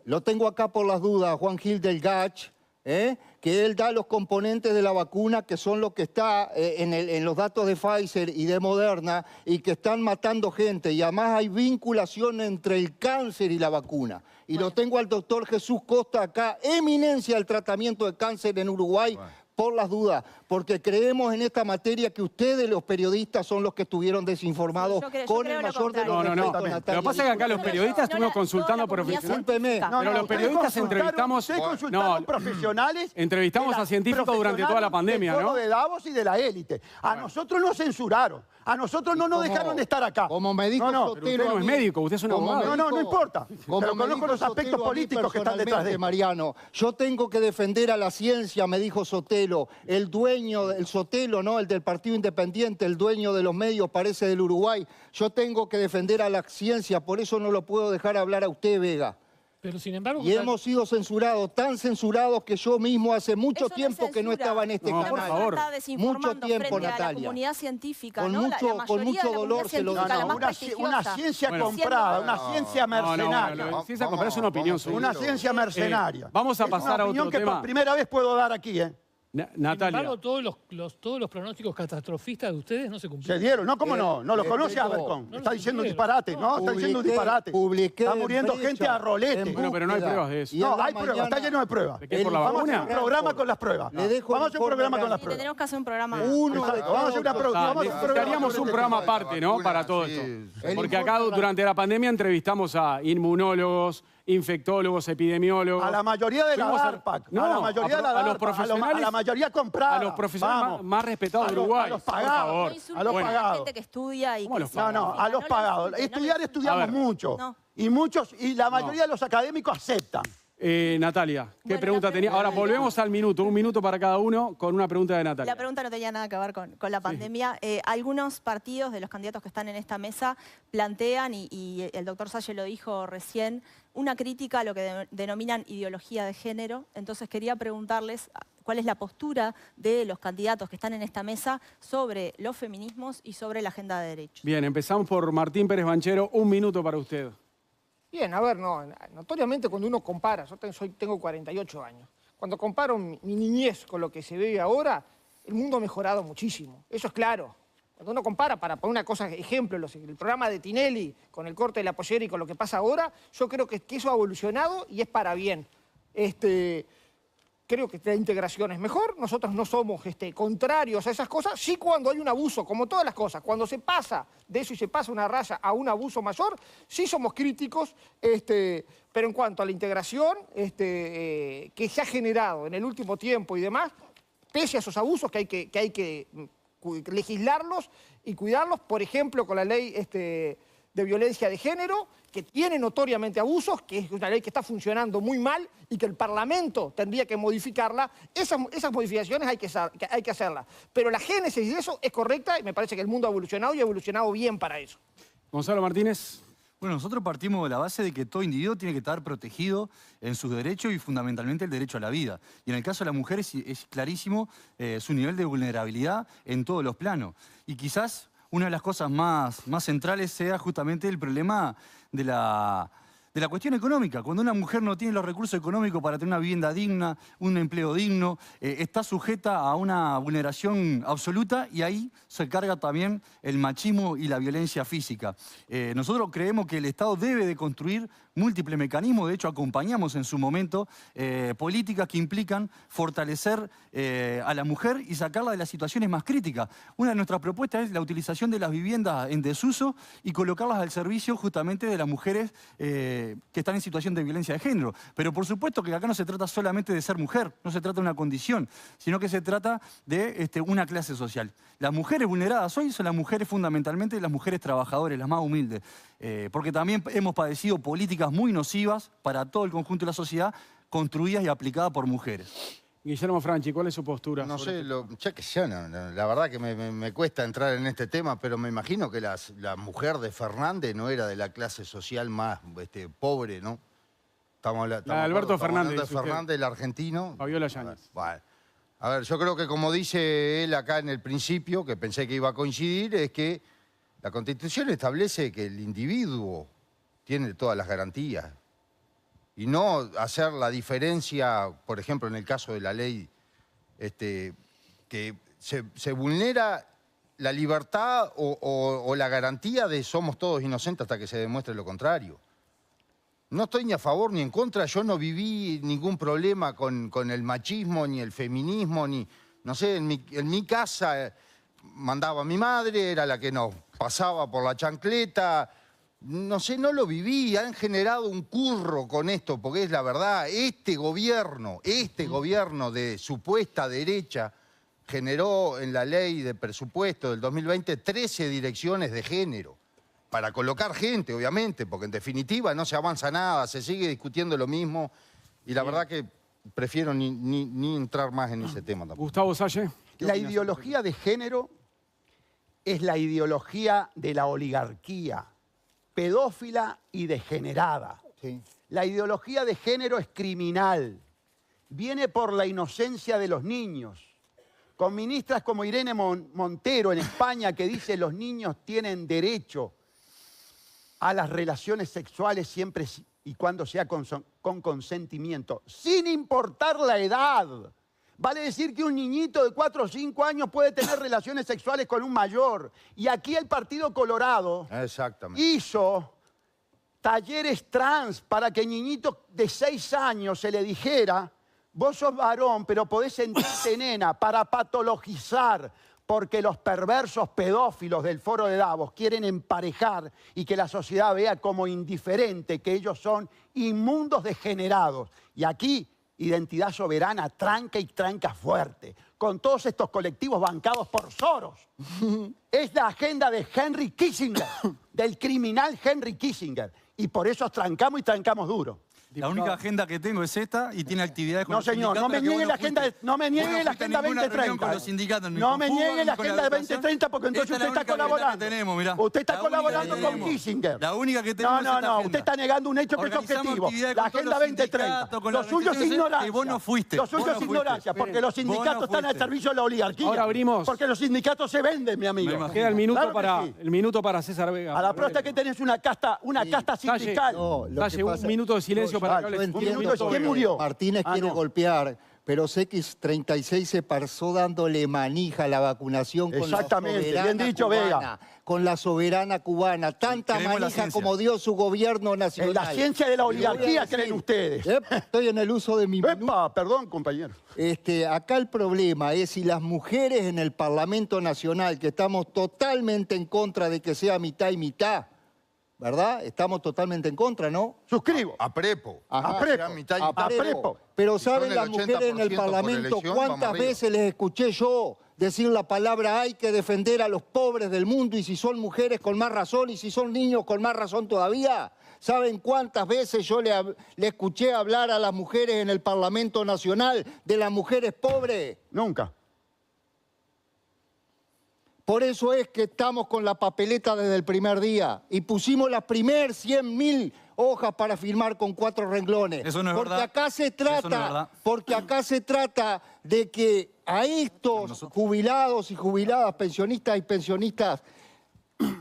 lo tengo acá por las dudas, Juan Gil del Gach, que él da los componentes de la vacuna que son lo que está en los datos de Pfizer y de Moderna y que están matando gente. Y además hay vinculación entre el cáncer y la vacuna. Y lo tengo al doctor Jesús Costa acá, eminencia del tratamiento de cáncer en Uruguay. Por las dudas, porque creemos en esta materia que ustedes, los periodistas, son los que estuvieron desinformados Sí, yo con creo el lo mayor de los No, no, no. respetos, Lo que Natalia. pasa es que acá los periodistas No, estuvimos la- consultando no, la comunidad profesionales. científica. Pero los ustedes periodistas consultaron- entrevistamos... ustedes consultaron No, profesionales. entrevistamos de la- a científicos durante toda la pandemia, del ¿no? Foro de Davos y de la élite. A nosotros nos censuraron. A nosotros no nos Como- dejaron de estar acá. Como me dijo No, Pero usted no es médico, usted es un como abogado. me No, no importa. como Pero me conozco dijo los aspectos Sotelo a mí políticos que están detrás de personalmente, esto. Mariano, yo tengo que defender a la ciencia, me dijo Sotelo, el dueño, el Sotelo, ¿no? El del Partido Independiente, el dueño de los medios, parece del Uruguay. Yo tengo que defender a la ciencia, por eso no lo puedo dejar hablar a usted, Vega. Pero sin embargo... Y hemos sido censurados, tan censurados que yo mismo hace mucho Eso no tiempo es que no censura. estaba en este No, canal. por favor. Está desinformando Mucho tiempo, frente a la Natalia. comunidad científica, Con ¿no? mucho- La con mayoría mucho de la dolor comunidad se lo científica, digo. la más una prestigiosa. ciencia Bueno. comprada, una No, ciencia No, no, mercenaria. bueno, ciencia comprada es una opinión suya. Una ciencia mercenaria. vamos a Es pasar una a opinión otro que tema. por primera vez puedo dar aquí, ¿eh? Sin Natalia. embargo, todos los pronósticos catastrofistas de ustedes no se Se cumplieron. dieron, ¿no? ¿Cómo no? ¿No lo conoce explico. Abercon? No Está lo diciendo un cumplieron. disparate, ¿no? Está diciendo un Publiqué- disparate. publiqué Está en muriendo brecha, gente a rolete. en Bueno, pero no hay búsqueda. pruebas de eso. Y en No, la hay pruebas, está mañana- lleno de pruebas. ¿De qué? ¿Por la Vamos a hacer vacuna? un programa con las pruebas. Le dejo Vamos a hacer un informe programa con las Sí, pruebas. tenemos que hacer un programa. Uno de Exacto, vamos a hacer una cada pro- ocho. vamos a hacer un programa Necesitaríamos sobre un este programa tema. aparte, ¿no? Para todo Sí. esto. El Porque acá informe- durante la pandemia entrevistamos a inmunólogos, infectólogos, epidemiólogos. A la mayoría de la Fuimos DARPAC, No, a la mayoría de la a los DARPAC, profesionales, a la mayoría comprada. a los profesionales Vamos. más respetados de Uruguay. A los por pagados. favor. No insulten a los a la pagados. gente que estudia y ¿Cómo que los se No, pagados? no, identifica, a los no pagados. insulten, no Estudiar insulten. estudiamos A ver. mucho. No. Y la mayoría de los académicos aceptan. Natalia, ¿qué Bueno, pregunta tenía? Ahora volvemos al minuto, un minuto para cada uno con una pregunta de Natalia. La pregunta no tenía nada que ver con la pandemia. Algunos partidos de los candidatos que están en esta mesa plantean, y el doctor Salle lo dijo recién, una crítica a lo que denominan ideología de género. Entonces quería preguntarles cuál es la postura de los candidatos que están en esta mesa sobre los feminismos y sobre la agenda de derechos. Bien, empezamos por Martín Pérez Banchero, un minuto para usted. Bien, a ver, no, notoriamente cuando uno compara, yo tengo 48 años, cuando comparo mi niñez con lo que se ve ahora, el mundo ha mejorado muchísimo, eso es claro. Cuando uno compara, para poner una cosa, ejemplo, el programa de Tinelli con el corte de la pollera y con lo que pasa ahora, yo creo que eso ha evolucionado y es para bien. Creo que la integración es mejor, nosotros no somos contrarios a esas cosas, sí cuando hay un abuso, como todas las cosas, cuando se pasa de eso y se pasa una raya a un abuso mayor, sí somos críticos, pero en cuanto a la integración que se ha generado en el último tiempo y demás, pese a esos abusos que hay que legislarlos y cuidarlos, por ejemplo, con la ley de violencia de género, que tiene notoriamente abusos, que es una ley que está funcionando muy mal y que el Parlamento tendría que modificarla. Esas modificaciones hay que hacerlas. Pero la génesis de eso es correcta y me parece que el mundo ha evolucionado y ha evolucionado bien para eso. Gonzalo Martínez. Bueno, nosotros partimos de la base de que todo individuo tiene que estar protegido en sus derechos y fundamentalmente el derecho a la vida. Y en el caso de la mujer es clarísimo su nivel de vulnerabilidad en todos los planos. Y quizás una de las cosas más centrales sea justamente el problema de la cuestión económica. Cuando una mujer no tiene los recursos económicos para tener una vivienda digna, un empleo digno, está sujeta a una vulneración absoluta y ahí se carga también el machismo y la violencia física. Nosotros creemos que el Estado debe de construir múltiples mecanismos, de hecho acompañamos en su momento políticas que implican fortalecer a la mujer y sacarla de las situaciones más críticas. Una de nuestras propuestas es la utilización de las viviendas en desuso y colocarlas al servicio justamente de las mujeres que están en situación de violencia de género. Pero por supuesto que acá no se trata solamente de ser mujer, no se trata de una condición, sino que se trata de una clase social. Las mujeres vulneradas hoy son las mujeres fundamentalmente las mujeres trabajadoras, las más humildes, porque también hemos padecido políticas muy nocivas para todo el conjunto de la sociedad, construidas y aplicadas por mujeres. Guillermo Franchi, ¿cuál es su postura? No sé, la verdad que me cuesta entrar en este tema, pero me imagino que la mujer de Fernández no era de la clase social más pobre, ¿no? Alberto Fernández. Alberto Fernández, el argentino. Fabiola Yáñez. Bueno. A ver, yo creo que como dice él acá en el principio, que pensé que iba a coincidir, es que la Constitución establece que el individuo tiene todas las garantías. Y no hacer la diferencia, por ejemplo, en el caso de la ley, que se vulnera la libertad o la garantía de somos todos inocentes hasta que se demuestre lo contrario. No estoy ni a favor ni en contra, yo no viví ningún problema con el machismo, ni el feminismo, ni, no sé, en mi casa mandaba a mi madre, era la que nos pasaba por la chancleta. No sé, no lo viví, han generado un curro con esto, porque es la verdad, este gobierno de supuesta derecha generó en la ley de presupuesto del 2020 13 direcciones de género, para colocar gente, obviamente, porque en definitiva no se avanza nada, se sigue discutiendo lo mismo, y la verdad que prefiero ni entrar más en ese tema tampoco. Gustavo Salle. La ideología de género es la ideología de la oligarquía pedófila y degenerada. Sí. La ideología de género es criminal. Viene por la inocencia de los niños. Con ministras como Irene Montero en España, que dice los niños tienen derecho a las relaciones sexuales siempre y cuando sea con consentimiento, sin importar la edad. Vale decir que un niñito de 4 o 5 años puede tener relaciones sexuales con un mayor. Y aquí el Partido Colorado hizo talleres trans para que niñitos de 6 años se le dijera, vos sos varón, pero podés sentirte nena, para patologizar, porque los perversos pedófilos del Foro de Davos quieren emparejar y que la sociedad vea como indiferente que ellos son inmundos degenerados. Y aquí identidad soberana tranca y tranca fuerte. con todos estos colectivos bancados por Soros. Es la agenda de Henry Kissinger, del criminal Henry Kissinger. Y por eso trancamos y trancamos duro. La única agenda que tengo es esta y tiene actividades con No, los señor, no me niegue la agenda, no me niegue la agenda 2030. No me niegue la agenda 2030 porque entonces usted está colaborando. Usted está colaborando con Kissinger. La única que tenemos es esta agenda. Usted está negando un hecho que es objetivo. La agenda 2030. Lo suyo es ignorancia. Y vos no fuiste. Lo suyo es ignorancia porque los sindicatos están al servicio de la oligarquía. Ahora abrimos. Porque los sindicatos se venden, mi amigo. Queda el minuto para César Vega. A la prueba que tenés una casta sindical. Un minuto de silencio para que hable. ¿Quién murió? Martínez quiere golpear, pero CX36 se pasó dándole manija a la vacunación con la soberana bien dicho, cubana, Vega. con la soberana cubana. Tanta manija como dio su gobierno nacional. En la ciencia de la oligarquía creen ustedes. Estoy en el uso de mi minuto. Perdón, compañero. Acá el problema es si las mujeres en el Parlamento Nacional, que estamos totalmente en contra de que sea mitad y mitad, ¿verdad? Estamos totalmente en contra, ¿no? Suscribo. A prepo. Ajá. A prepo. Pero ¿saben el las mujeres en el 80% Parlamento por elección, cuántas vamos arriba. veces les escuché yo decir la palabra hay que defender a los pobres del mundo y si son mujeres con más razón y si son niños con más razón todavía? ¿Saben cuántas veces yo le escuché hablar a las mujeres en el Parlamento Nacional de las mujeres pobres? Nunca. Por eso es que estamos con la papeleta desde el primer día y pusimos las primeras 100.000 hojas para firmar con 4 renglones. Eso no es porque verdad. acá se trata, Eso no es verdad. porque acá se trata de que a estos jubilados y jubiladas, pensionistas y pensionistas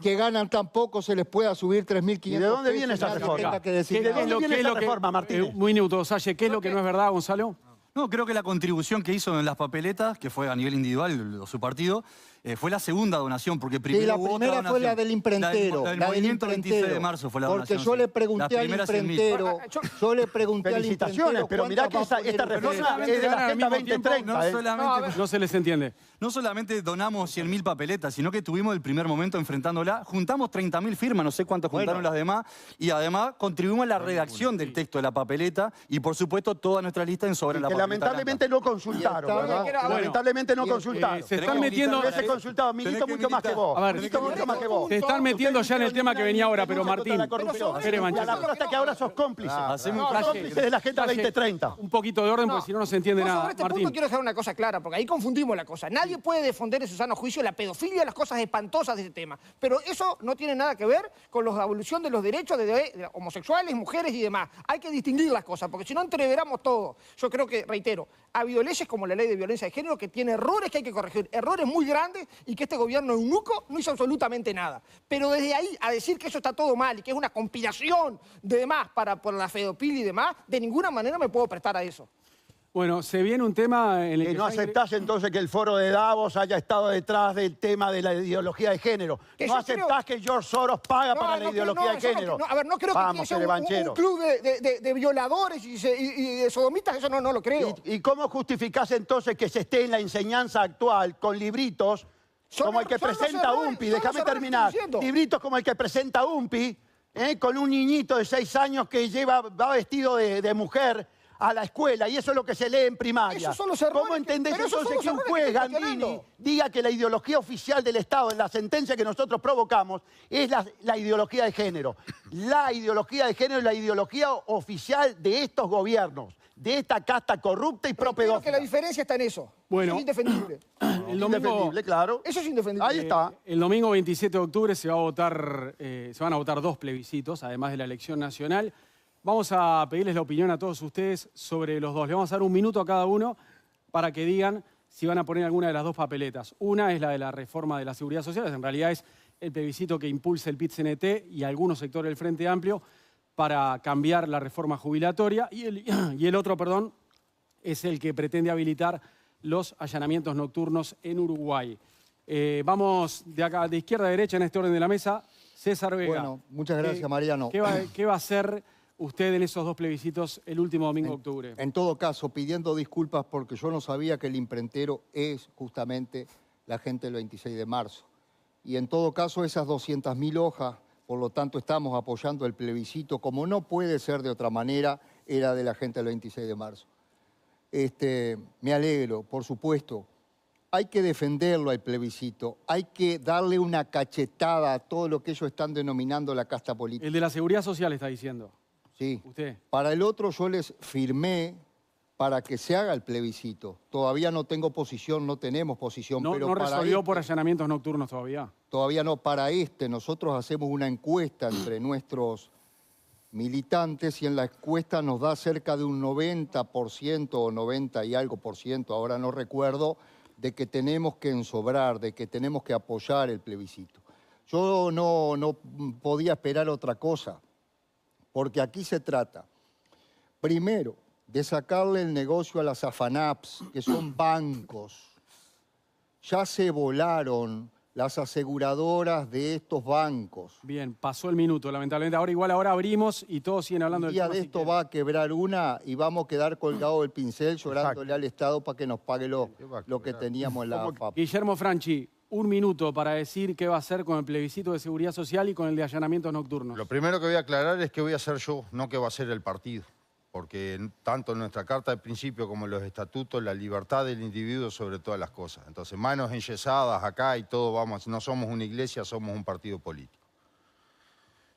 que ganan tan poco se les pueda subir 3.500 ¿Y de dónde pesos viene esa y nadie reforma? tenga que decir ¿Y de nada. dónde viene esa reforma, Martínez? Muy minuto, Salle, ¿qué es lo que no es verdad, Gonzalo? No, creo que la contribución que hizo en las papeletas, que fue a nivel individual su partido, fue la segunda donación, porque primero la hubo otra primera fue donación. la del imprentero. La del movimiento 26 de marzo fue la donación. Porque yo le sí. pregunté Las al primeras 100.000. imprentero, yo le pregunté al Felicitaciones, imprentero pero mirá que cuántas va a esta poner reforma ustedes. es de la Al Agenda mismo tiempo, 2030. no se les entiende. No solamente donamos 100.000 papeletas, sino que tuvimos el primer momento enfrentándola. Juntamos 30.000 firmas, no sé cuántas juntaron las demás. Y además contribuimos a la redacción del texto de la papeleta. Y por supuesto, toda nuestra lista en sobre la Que papeleta. lamentablemente no consultaron, ¿verdad? Bueno, lamentablemente no consultaron. se están metiendo... Hubiese consultado, milito mucho más que vos. A ver, Milito mucho más que vos. Se están metiendo ya en el tema que venía ahora, pero Martín... Espere, Y a Manchester. la costa que ahora sos cómplice. Hacemos Sos cómplice de la Agenda 2030. Un poquito de orden, porque si no, no se entiende Yo nada. sobre este Martín. punto quiero dejar una cosa clara, porque ahí confundimos la cosa. Nadie puede defender en su sano juicio la pedofilia y las cosas espantosas de ese tema. Pero eso no tiene nada que ver con la evolución de los derechos de homosexuales, mujeres y demás. Hay que distinguir las cosas, porque si no entreveramos todo. Yo creo que, reitero, ha habido leyes como la ley de violencia de género que tiene errores que hay que corregir, errores muy grandes y que este gobierno eunuco no hizo absolutamente nada. Pero desde ahí a decir que eso está todo mal y que es una conspiración de demás por la pedofilia y demás, de ninguna manera me puedo prestar a eso. Bueno, se viene un tema en el Que que... no aceptás entonces que el foro de Davos haya estado detrás del tema de la ideología de género. Que No yo aceptás que George Soros paga para la ideología de género. No creo que sea un club de violadores y de sodomitas, eso no lo creo. ¿Y cómo justificás entonces que se esté en la enseñanza actual con libritos como el que presenta UMPI? Déjame terminar. Libritos como el que presenta UMPI, con un niñito de 6 años que va vestido de mujer a la escuela, y eso es lo que se lee en primaria. Esos son los errores ¿Cómo entendés pero esos entonces son que los un errores juez, que estoy Gandini, cuestionando? diga que la ideología oficial del Estado, en la sentencia que nosotros provocamos, es la ideología de género? La ideología de género es la ideología oficial de estos gobiernos, de esta casta corrupta y Creo propedófila. que la diferencia está en eso. Bueno. Eso es indefendible. El domingo, Indefendible, claro. Eso es indefendible. Ahí está. el domingo 27 de octubre se van a votar 2 plebiscitos, además de la elección nacional. Vamos a pedirles la opinión a todos ustedes sobre los dos. Le vamos a dar 1 minuto a cada uno para que digan si van a poner alguna de las 2 papeletas. Una es la de la reforma de la seguridad social, en realidad es el plebiscito que impulsa el PIT-CNT y algunos sectores del Frente Amplio para cambiar la reforma jubilatoria. Y el otro, es el que pretende habilitar los allanamientos nocturnos en Uruguay. Vamos de acá, de izquierda a derecha en este orden de la mesa. César Vega. Bueno, muchas gracias, Mariano. ¿Qué va a hacer usted en esos 2 plebiscitos el último domingo de octubre? En todo caso, pidiendo disculpas porque yo no sabía que el imprentero es justamente la gente del 26 de marzo. Y en todo caso, esas 200.000 hojas, por lo tanto estamos apoyando el plebiscito, como no puede ser de otra manera, era de la gente del 26 de marzo. Me alegro, por supuesto, hay que defenderlo al plebiscito, hay que darle una cachetada a todo lo que ellos están denominando la casta política. El de la seguridad social está diciendo. Sí. ¿Usted? Para el otro yo les firmé para que se haga el plebiscito. Todavía no tengo posición, no tenemos posición. No, pero no para resolvió por allanamientos nocturnos todavía. Todavía no. Para nosotros hacemos una encuesta entre nuestros militantes y en la encuesta nos da cerca de un 90% o 90 y algo por ciento, ahora no recuerdo, de que tenemos que ensobrar, de que tenemos que apoyar el plebiscito. Yo no podía esperar otra cosa, porque aquí se trata, primero, de sacarle el negocio a las AFANAPs, que son bancos. Ya se volaron las aseguradoras de estos bancos. Bien, pasó el minuto, lamentablemente. Ahora abrimos y todos siguen hablando Un del día tema. de esto va a quebrar una y vamos a quedar colgados del pincel llorándole al Estado para que nos pague lo que teníamos en la AFAP. Guillermo Franchi, un minuto para decir qué va a hacer con el plebiscito de seguridad social y con el de allanamientos nocturnos. Lo primero que voy a aclarar es qué voy a hacer yo, no qué va a hacer el partido. Porque tanto en nuestra Carta de Principio como en los estatutos, la libertad del individuo sobre todas las cosas. Entonces, manos enyesadas acá y todo, vamos, no somos una iglesia, somos un partido político.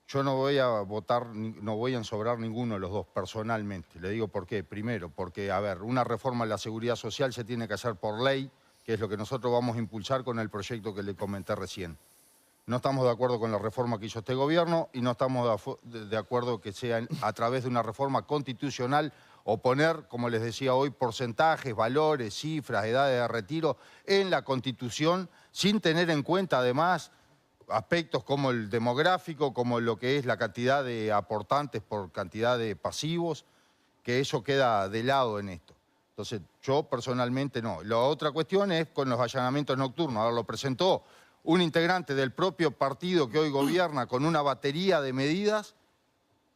Yo no voy a votar, no voy a ensobrar ninguno de los dos personalmente. Le digo por qué. Primero, porque, a ver, una reforma en la seguridad social se tiene que hacer por ley, que es lo que nosotros vamos a impulsar con el proyecto que le comenté recién. No estamos de acuerdo con la reforma que hizo este gobierno y no estamos de acuerdo que sea a través de una reforma constitucional o poner, como les decía hoy, porcentajes, valores, cifras, edades de retiro en la Constitución sin tener en cuenta además aspectos como el demográfico, como lo que es la cantidad de aportantes por cantidad de pasivos, que eso queda de lado en esto. Entonces, yo personalmente no. La otra cuestión es con los allanamientos nocturnos. Ahora lo presentó un integrante del propio partido que hoy gobierna con una batería de medidas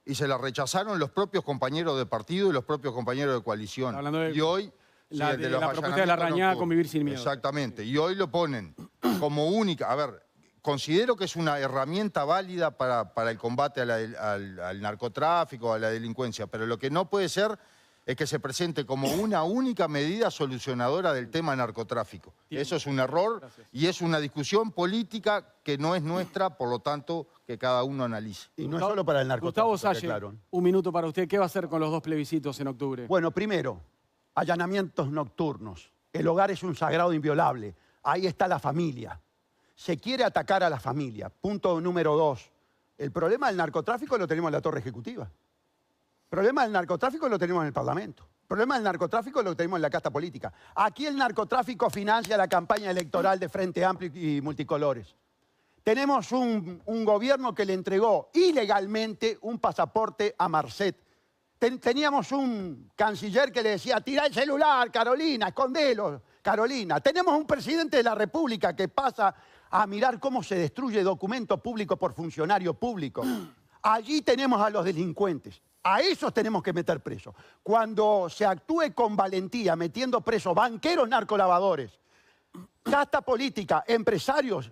y se la rechazaron los propios compañeros de partido y los propios compañeros de coalición. Y hoy la propuesta de Larrañaga, convivir sin miedo. Exactamente. Y hoy lo ponen como única. A ver, considero que es una herramienta válida para el combate al narcotráfico, a la delincuencia, pero lo que no puede ser es que se presente como una única medida solucionadora del tema narcotráfico. Eso es un error y es una discusión política que no es nuestra, por lo tanto, que cada uno analice. Y no es solo para el narcotráfico. Gustavo Salle, un minuto para usted. ¿Qué va a hacer con los dos plebiscitos en octubre? Bueno, primero, allanamientos nocturnos. El hogar es un sagrado inviolable. Ahí está la familia. Se quiere atacar a la familia. Punto número 2. El problema del narcotráfico lo tenemos en la Torre Ejecutiva. El problema del narcotráfico lo tenemos en el Parlamento. El problema del narcotráfico lo tenemos en la casta política. Aquí el narcotráfico financia la campaña electoral de Frente Amplio y Multicolores. Tenemos un gobierno que le entregó ilegalmente un pasaporte a Marcet. Teníamos un canciller que le decía, tira el celular, Carolina, escondelo, Carolina. Tenemos un presidente de la República que pasa a mirar cómo se destruye documento público por funcionario público. Allí tenemos a los delincuentes. A esos tenemos que meter presos. Cuando se actúe con valentía metiendo presos banqueros narcolavadores, casta política, empresarios,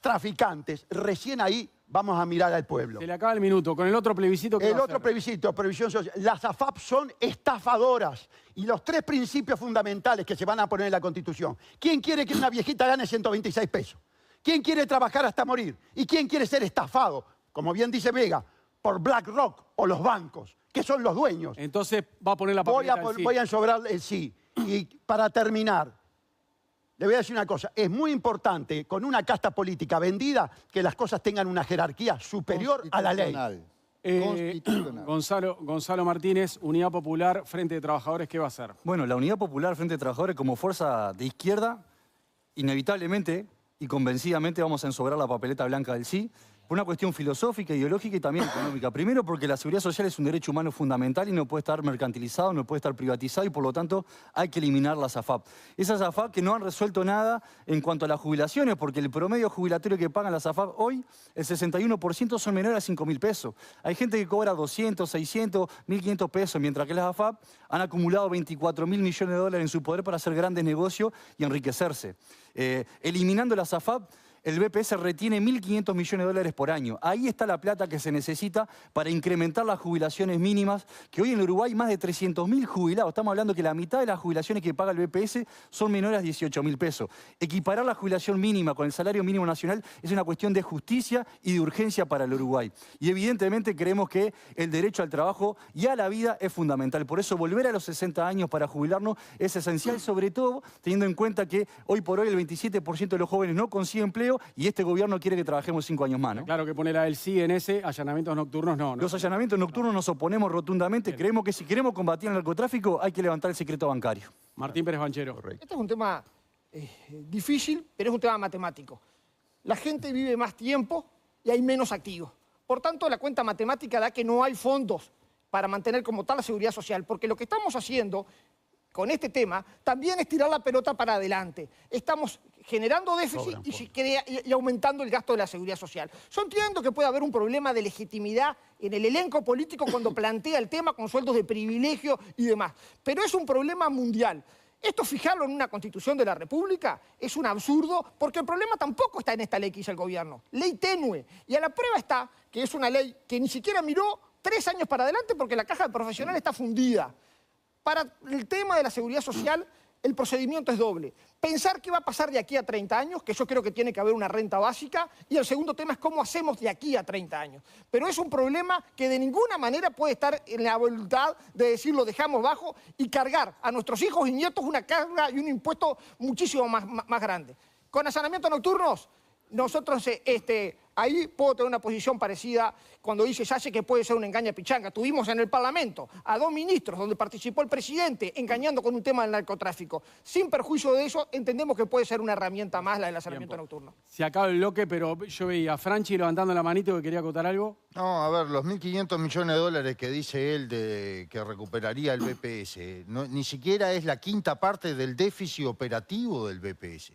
traficantes, recién ahí vamos a mirar al pueblo. Se le acaba el minuto. Con el otro plebiscito, ¿qué va a hacer? Plebiscito, previsión social. Las AFAP son estafadoras. Y los 3 principios fundamentales que se van a poner en la Constitución. ¿Quién quiere que una viejita gane 126 pesos? ¿Quién quiere trabajar hasta morir? ¿Y quién quiere ser estafado? Como bien dice Vega, por BlackRock o los bancos, que son los dueños. Entonces va a poner la papeleta del sí. Voy a ensobrar el sí. Y para terminar, le voy a decir una cosa. Es muy importante, con una casta política vendida, que las cosas tengan una jerarquía superior a la ley. Constitucional. Gonzalo Martínez, Unidad Popular, Frente de Trabajadores, ¿qué va a hacer? Bueno, la Unidad Popular, Frente de Trabajadores, como fuerza de izquierda, inevitablemente y convencidamente vamos a ensobrar la papeleta blanca del sí, por una cuestión filosófica, ideológica y también económica. Primero, porque la seguridad social es un derecho humano fundamental y no puede estar mercantilizado, no puede estar privatizado y por lo tanto hay que eliminar las AFAP. Esas AFAP que no han resuelto nada en cuanto a las jubilaciones, porque el promedio jubilatorio que pagan las AFAP hoy, el 61% son menores a 5.000 pesos. Hay gente que cobra 200, 600, 1.500 pesos, mientras que las AFAP han acumulado 24.000 millones de dólares en su poder para hacer grandes negocios y enriquecerse. Eliminando las AFAP, el BPS retiene 1.500 millones de dólares por año. Ahí está la plata que se necesita para incrementar las jubilaciones mínimas, que hoy en Uruguay más de 300.000 jubilados. Estamos hablando que la mitad de las jubilaciones que paga el BPS son menores a 18.000 pesos. Equiparar la jubilación mínima con el salario mínimo nacional es una cuestión de justicia y de urgencia para el Uruguay. Y evidentemente creemos que el derecho al trabajo y a la vida es fundamental. Por eso volver a los 60 años para jubilarnos es esencial, sobre todo teniendo en cuenta que hoy por hoy el 27% de los jóvenes no consigue empleo y este gobierno quiere que trabajemos 5 años más, ¿no? Claro que pone la del sí en ese, allanamientos nocturnos no. Los allanamientos nocturnos nos oponemos rotundamente. Bien. Creemos que si queremos combatir el narcotráfico hay que levantar el secreto bancario. Martín Pérez Banchero. Este es un tema difícil, pero es un tema matemático. La gente vive más tiempo y hay menos activos. Por tanto, la cuenta matemática da que no hay fondos para mantener como tal la seguridad social, porque lo que estamos haciendo con este tema también es tirar la pelota para adelante. Estamos generando déficit y aumentando el gasto de la seguridad social. Yo entiendo que puede haber un problema de legitimidad en el elenco político cuando plantea el tema con sueldos de privilegio y demás, pero es un problema mundial. Esto fijarlo en una Constitución de la República es un absurdo porque el problema tampoco está en esta ley que hizo el gobierno. Ley tenue. Y a la prueba está que es una ley que ni siquiera miró 3 años para adelante porque la caja de profesional está fundida. Para el tema de la seguridad social, el procedimiento es doble. Pensar qué va a pasar de aquí a 30 años, que yo creo que tiene que haber una renta básica, y el segundo tema es cómo hacemos de aquí a 30 años. Pero es un problema que de ninguna manera puede estar en la voluntad de decir lo dejamos bajo y cargar a nuestros hijos y nietos una carga y un impuesto muchísimo más grande. Con allanamientos nocturnos, nosotros ahí puedo tener una posición parecida cuando dice Salle que puede ser una engaña pichanga. Tuvimos en el Parlamento a 2 ministros donde participó el presidente engañando con un tema del narcotráfico. Sin perjuicio de eso, entendemos que puede ser una herramienta más la del allanamiento nocturno. Se acaba el bloque, pero yo veía a Franchi levantando la manito que quería acotar algo. No, a ver, los 1.500 millones de dólares que dice él que recuperaría el BPS, ni siquiera es la quinta parte del déficit operativo del BPS.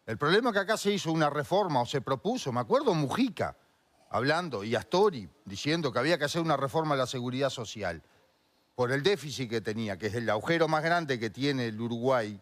El problema es que acá se hizo una reforma o se propuso, me acuerdo Mujica hablando y Astori diciendo que había que hacer una reforma de la seguridad social por el déficit que tenía, que es el agujero más grande que tiene el Uruguay,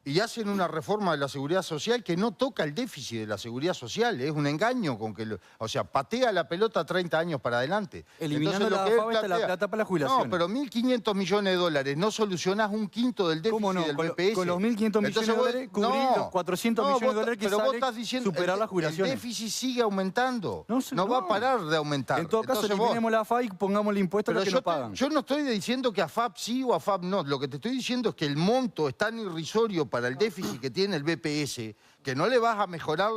y hacen una reforma de la seguridad social que no toca el déficit de la seguridad social. Es un engaño con que... O sea, patea la pelota 30 años para adelante. Eliminando Entonces, la AFAP, la plata para la jubilación. No, pero 1.500 millones de dólares no solucionás un quinto del déficit ¿Cómo no? del BPS. Con los 1.500 millones de dólares cubrir los 400 millones de dólares que pero vos sale estás diciendo, superar las jubilaciones. El déficit sigue aumentando. No va a parar de aumentar. En todo caso, Entonces eliminemos la AFAP y pongamos el impuesto a los que no pagan. Yo no estoy diciendo que AFAP sí o AFAP no. Lo que te estoy diciendo es que el monto es tan irrisorio para el déficit que tiene el BPS que no le vas a mejorar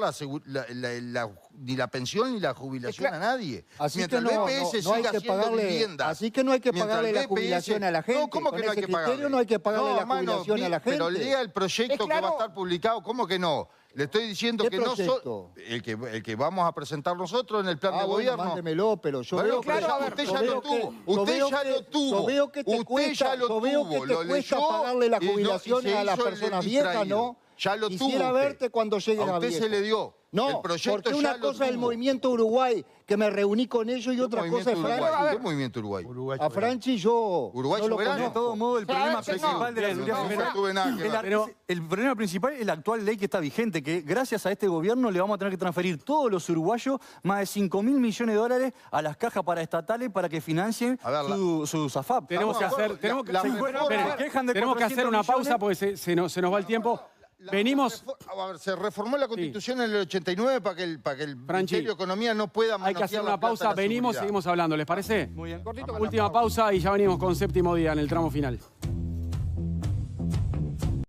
ni la pensión ni la jubilación a nadie. Así Mientras que no, el BPS no hay siga que haciendo pagarle, viviendas. así que no hay que Mientras pagarle el la BPS jubilación a la gente. No, ¿cómo que Con no hay ese que pagarle? criterio no hay que pagarle la mano, jubilación a la gente. Pero lea el proyecto que va a estar publicado. ¿Cómo que no? Le estoy diciendo ¿Qué que proyecto? no el que vamos a presentar nosotros en el plan de bueno, gobierno. mándemelo, pero yo Bueno, veo pero que... ya usted ya lo tuvo. Usted ya lo tuvo. Yo veo que te Usted cuesta, ya lo yo veo que tuvo. te Lo cuesta leyó pagarle la y no- y jubilación se a las hizo el personas viejas, distraído. ¿no? Ya lo tuvo Quisiera usted. verte cuando llegues A a usted viejo. se le dio. No, El proyecto porque una ya lo cosa es el tuvo. Movimiento Uruguay, que me reuní con ellos, y otra cosa es Uruguay. Franchi. ¿Qué movimiento Uruguay? A Franchi yo Uruguay no lo soberano. De conozco. todo modo, el problema no, principal de la seguridad no social tuve nada que ver. el problema principal es la actual ley que está vigente, que gracias a este gobierno le vamos a tener que transferir todos los uruguayos más de 5.000 millones de dólares a las cajas paraestatales para que financien A ver, sus AFAP. Tenemos que Vamos, hacer, tenemos que, la se- reforma- esperen, se quejan de tenemos que hacer 400 una pausa millones. porque se nos va el tiempo. Venimos, A ver, se reformó la Constitución en el 89 para que el Franchi, Ministerio de Economía no pueda hay que hacer manosear una la plata pausa, de la venimos, seguridad. seguimos hablando, ¿les parece? Muy bien. Cortito con la Última pausa y ya venimos con séptimo día en el tramo final.